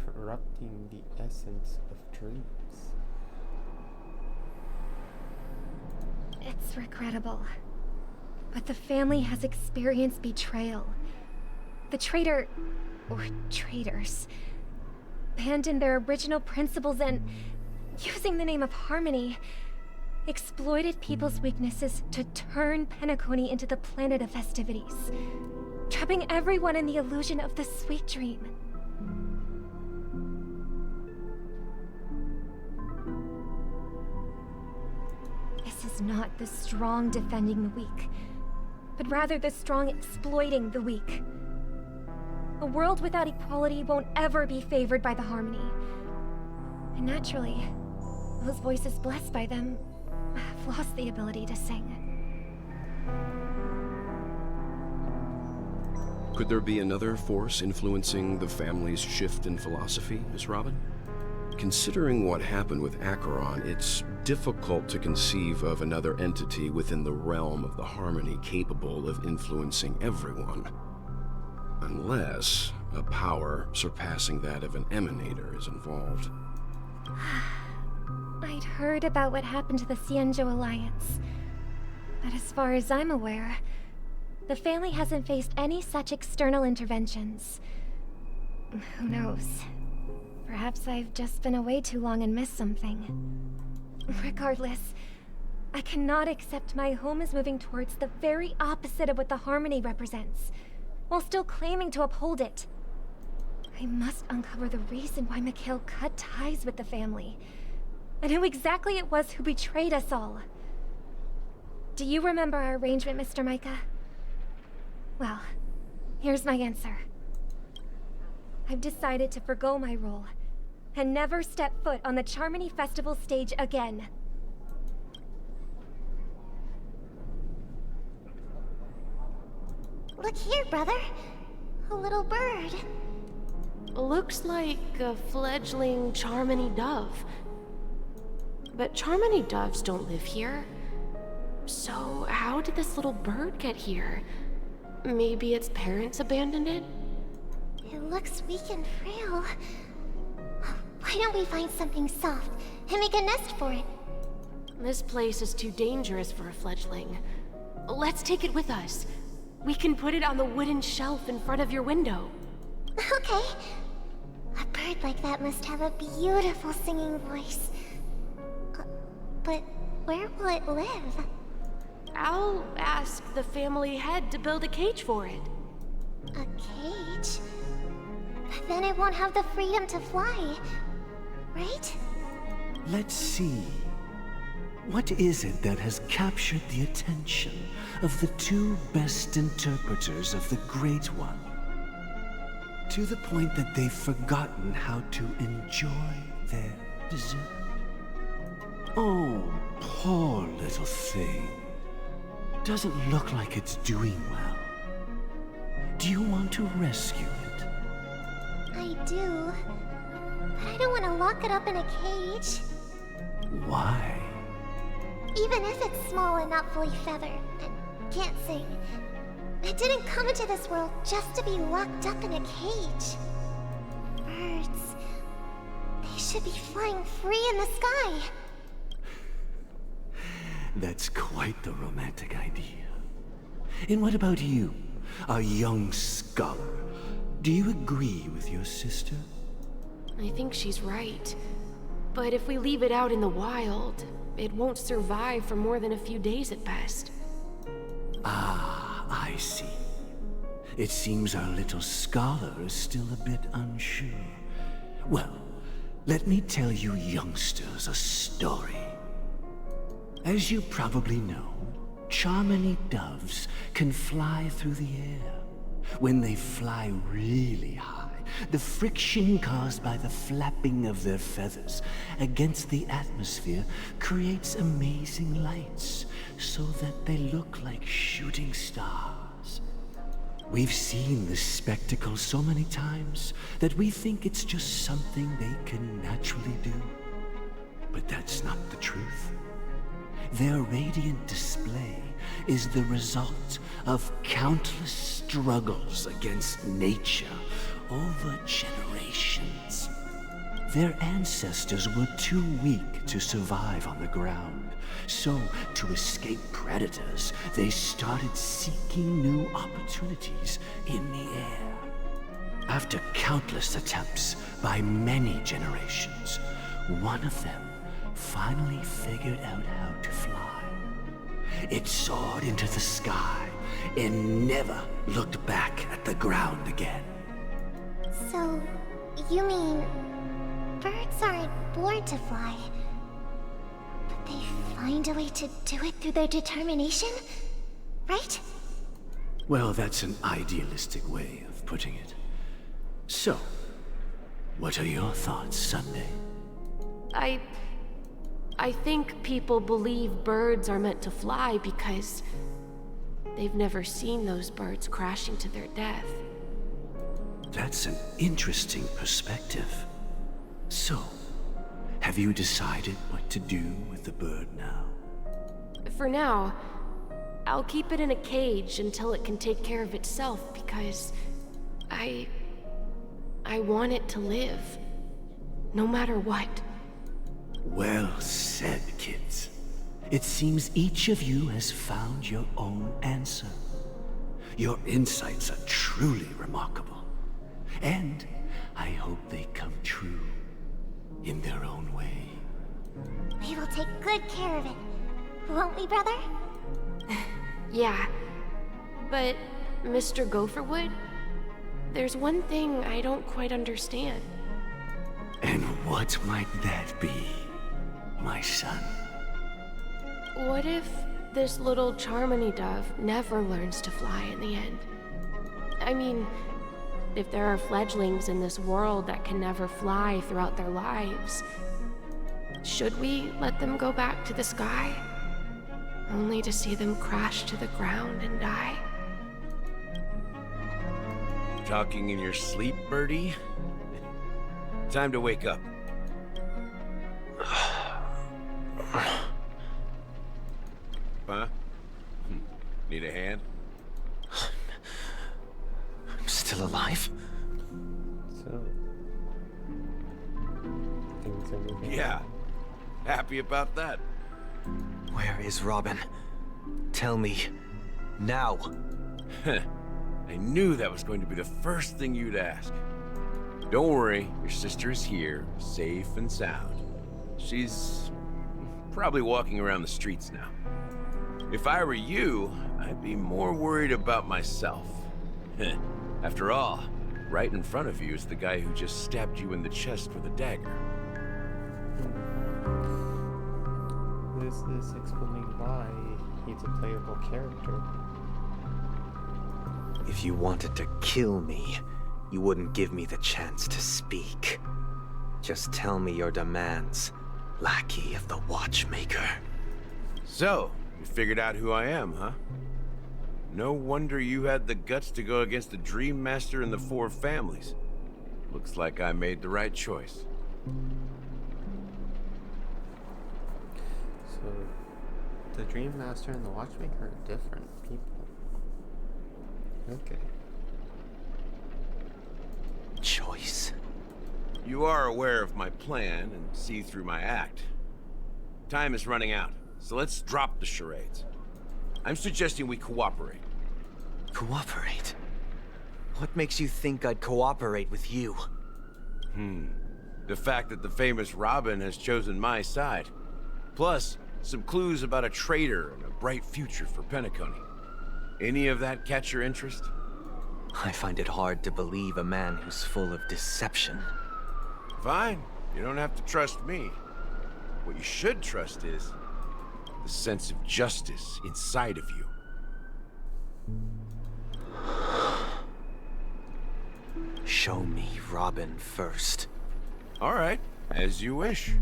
[SPEAKER 1] corrupting the essence of dreams.
[SPEAKER 8] It's regrettable, but the family has experienced betrayal. The traitor, or traitors, abandoned their original principles and, using the name of harmony, exploited people's weaknesses to turn Penacony into the planet of festivities, trapping everyone in the illusion of the sweet dream. This is not the strong defending the weak, but rather the strong exploiting the weak. A world without equality won't ever be favored by the harmony. And naturally, those voices blessed by them have lost the ability to sing.
[SPEAKER 16] Could there be another force influencing the family's shift in philosophy, Miss Robin? Considering what happened with Acheron, it's difficult to conceive of another entity within the realm of the Harmony capable of influencing everyone. Unless a power surpassing that of an Emanator is involved.
[SPEAKER 8] I'd heard about what happened to the Xianzhou Alliance, but as far as I'm aware, the family hasn't faced any such external interventions. Who knows? Perhaps I've just been away too long and missed something. Regardless, I cannot accept my home is moving towards the very opposite of what the Harmony represents, while still claiming to uphold it. I must uncover the reason why Mikhail cut ties with the family, and who exactly it was who betrayed us all. Do you remember our arrangement, Mr. Micah? Well, here's my answer. I've decided to forgo my role, and never step foot on the Charmony Festival stage again.
[SPEAKER 14] Look here, brother. A little bird.
[SPEAKER 5] Looks like a fledgling Charmony dove. But Charmony doves don't live here. So how did this little bird get here? Maybe its parents abandoned it?
[SPEAKER 14] It looks weak and frail. Why don't we find something soft and make a nest for it?
[SPEAKER 5] This place is too dangerous for a fledgling. Let's take it with us. We can put it on the wooden shelf in front of your window.
[SPEAKER 14] Okay. A bird like that must have a beautiful singing voice. But where will it live?
[SPEAKER 5] I'll ask the family head to build a cage for it.
[SPEAKER 14] A cage? But then it won't have the freedom to fly, right?
[SPEAKER 7] Let's see. What is it that has captured the attention of the two best interpreters of the Great One? To the point that they've forgotten how to enjoy their dessert. Oh, poor little thing. Doesn't look like it's doing well. Do you want to rescue it?
[SPEAKER 14] I do. But I don't want to lock it up in a cage.
[SPEAKER 7] Why?
[SPEAKER 14] Even if it's small and not fully feathered, and can't sing, it didn't come into this world just to be locked up in a cage. Birds, they should be flying free in the sky.
[SPEAKER 7] That's quite the romantic idea. And what about you, a young scholar? Do you agree with your sister?
[SPEAKER 5] I think she's right. But if we leave it out in the wild, it won't survive for more than a few days at best.
[SPEAKER 7] Ah, I see. It seems our little scholar is still a bit unsure. Well, let me tell you youngsters a story. As you probably know, Charmony doves can fly through the air. When they fly really high, the friction caused by the flapping of their feathers against the atmosphere creates amazing lights, so that they look like shooting stars. We've seen this spectacle so many times that we think it's just something they can naturally do. But that's not the truth. Their radiant display is the result of countless struggles against nature over generations. Their ancestors were too weak to survive on the ground. So, to escape predators, they started seeking new opportunities in the air. After countless attempts by many generations, one of them finally figured out how to fly. It soared into the sky and never looked back at the ground again.
[SPEAKER 8] So, you mean birds aren't born to fly, but they find a way to do it through their determination, right?
[SPEAKER 7] Well, that's an idealistic way of putting it. So, what are your thoughts, Sunday?
[SPEAKER 5] I think people believe birds are meant to fly because they've never seen those birds crashing to their death.
[SPEAKER 7] That's an interesting perspective. So, have you decided what to do with the bird now?
[SPEAKER 5] For now, I'll keep it in a cage until it can take care of itself because I want it to live, no matter what.
[SPEAKER 7] Well said, kids. It seems each of you has found your own answer. Your insights are truly remarkable. And I hope they come true in their own way.
[SPEAKER 8] We will take good care of it, won't we, brother?
[SPEAKER 5] Yeah, but Mr. Gopherwood, there's one thing I don't quite understand.
[SPEAKER 7] And what might that be, my son?
[SPEAKER 5] What if this little Charmony dove never learns to fly in the end? I mean, if there are fledglings in this world that can never fly throughout their lives, should we let them go back to the sky, only to see them crash to the ground and die?
[SPEAKER 12] Talking in your sleep, Birdie? Time to wake up. Huh? Need a hand?
[SPEAKER 17] I'm still alive?
[SPEAKER 1] So, things are moving.
[SPEAKER 12] Yeah. Happy about that.
[SPEAKER 17] Where is Robin? Tell me. Now.
[SPEAKER 12] I knew that was going to be the first thing you'd ask. Don't worry, your sister is here, safe and sound. She's probably walking around the streets now. If I were you, I'd be more worried about myself. After all, right in front of you is the guy who just stabbed you in the chest with a dagger.
[SPEAKER 1] This is explaining why he's a playable character.
[SPEAKER 17] If you wanted to kill me, you wouldn't give me the chance to speak. Just tell me your demands, lackey of the Watchmaker.
[SPEAKER 12] So, you figured out who I am, huh? No wonder you had the guts to go against the Dream Master and the Four Families. Looks like I made the right choice.
[SPEAKER 1] So, the Dream Master and the Watchmaker are different people. Okay.
[SPEAKER 17] Choice?
[SPEAKER 12] You are aware of my plan and see through my act. Time is running out, so let's drop the charades. I'm suggesting we cooperate.
[SPEAKER 17] Cooperate? What makes you think I'd cooperate with you?
[SPEAKER 12] The fact that the famous Robin has chosen my side. Plus, some clues about a traitor and a bright future for Penacony. Any of that catch your interest?
[SPEAKER 17] I find it hard to believe a man who's full of deception.
[SPEAKER 12] Fine. You don't have to trust me. What you should trust is the sense of justice inside of you.
[SPEAKER 17] Show me Robin first.
[SPEAKER 12] All right, as you wish.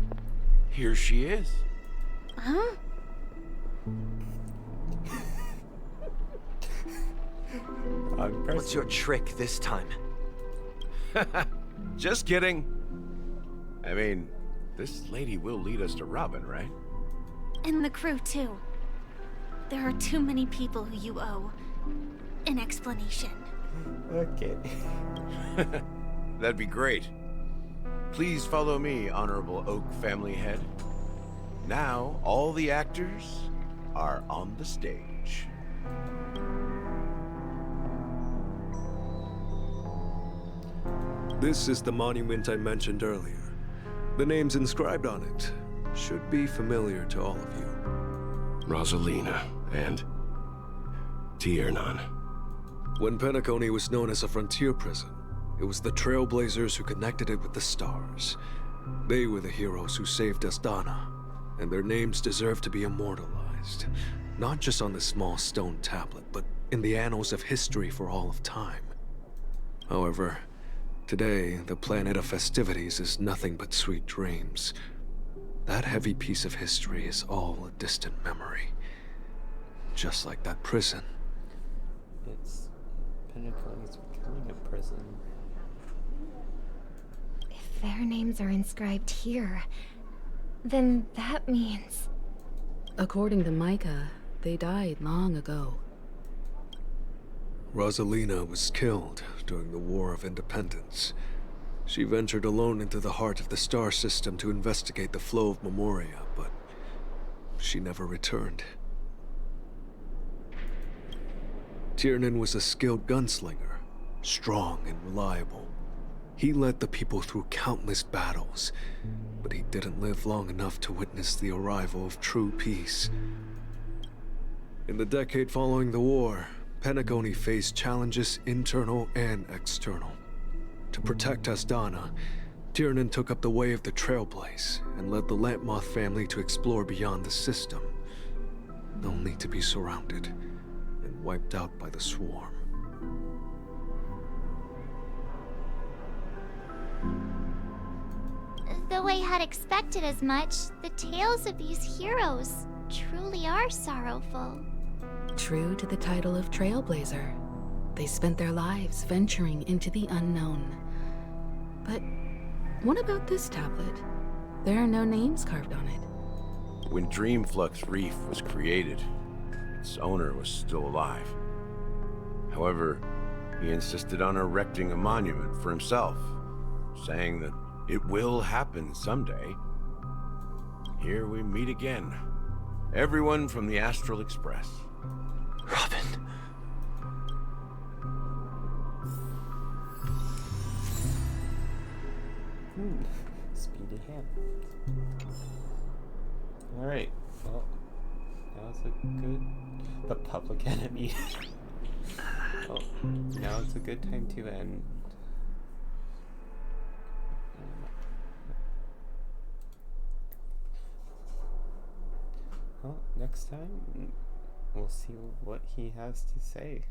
[SPEAKER 12] Here she is.
[SPEAKER 8] Huh?
[SPEAKER 17] What's your trick this time?
[SPEAKER 12] Just kidding. I mean, this lady will lead us to Robin, right?
[SPEAKER 14] And the crew, too. There are too many people who you owe an explanation.
[SPEAKER 1] Okay.
[SPEAKER 12] That'd be great. Please follow me, Honorable Oak family head. Now, all the actors are on the stage.
[SPEAKER 20] This is the monument I mentioned earlier. The names inscribed on it should be familiar to all of you.
[SPEAKER 16] Rosalina and Tiernan.
[SPEAKER 20] When Penacony was known as a frontier prison, it was the Trailblazers who connected it with the stars. They were the heroes who saved Astana, and their names deserve to be immortalized. Not just on this small stone tablet, but in the annals of history for all of time. However, today, the planet of festivities is nothing but sweet dreams. That heavy piece of history is all a distant memory. Just like that prison.
[SPEAKER 1] It's Penacony's becoming a prison.
[SPEAKER 8] If their names are inscribed here, then that means...
[SPEAKER 2] According to Micah, they died long ago.
[SPEAKER 20] Rosalina was killed during the War of Independence. She ventured alone into the heart of the star system to investigate the flow of Memoria, but she never returned. Tiernan was a skilled gunslinger, strong and reliable. He led the people through countless battles, but he didn't live long enough to witness the arrival of true peace. In the decade following the war, Penacony faced challenges internal and external. To protect Astana, Tiernan took up the way of the Trailblaze and led the Lampmoth family to explore beyond the system, only to be surrounded and wiped out by the Swarm.
[SPEAKER 3] Though I had expected as much, the tales of these heroes truly are sorrowful.
[SPEAKER 2] True to the title of Trailblazer, they spent their lives venturing into the unknown. But what about this tablet? There are no names carved on it.
[SPEAKER 12] When Dreamflux Reef was created, its owner was still alive. However, he insisted on erecting a monument for himself, saying that it will happen someday. Here we meet again. Everyone from the Astral Express.
[SPEAKER 17] Robin.
[SPEAKER 1] Speedy hand. Alright, well, now it's a good... The public enemy. Well, now it's a good time to end. Well, next time, we'll see what he has to say.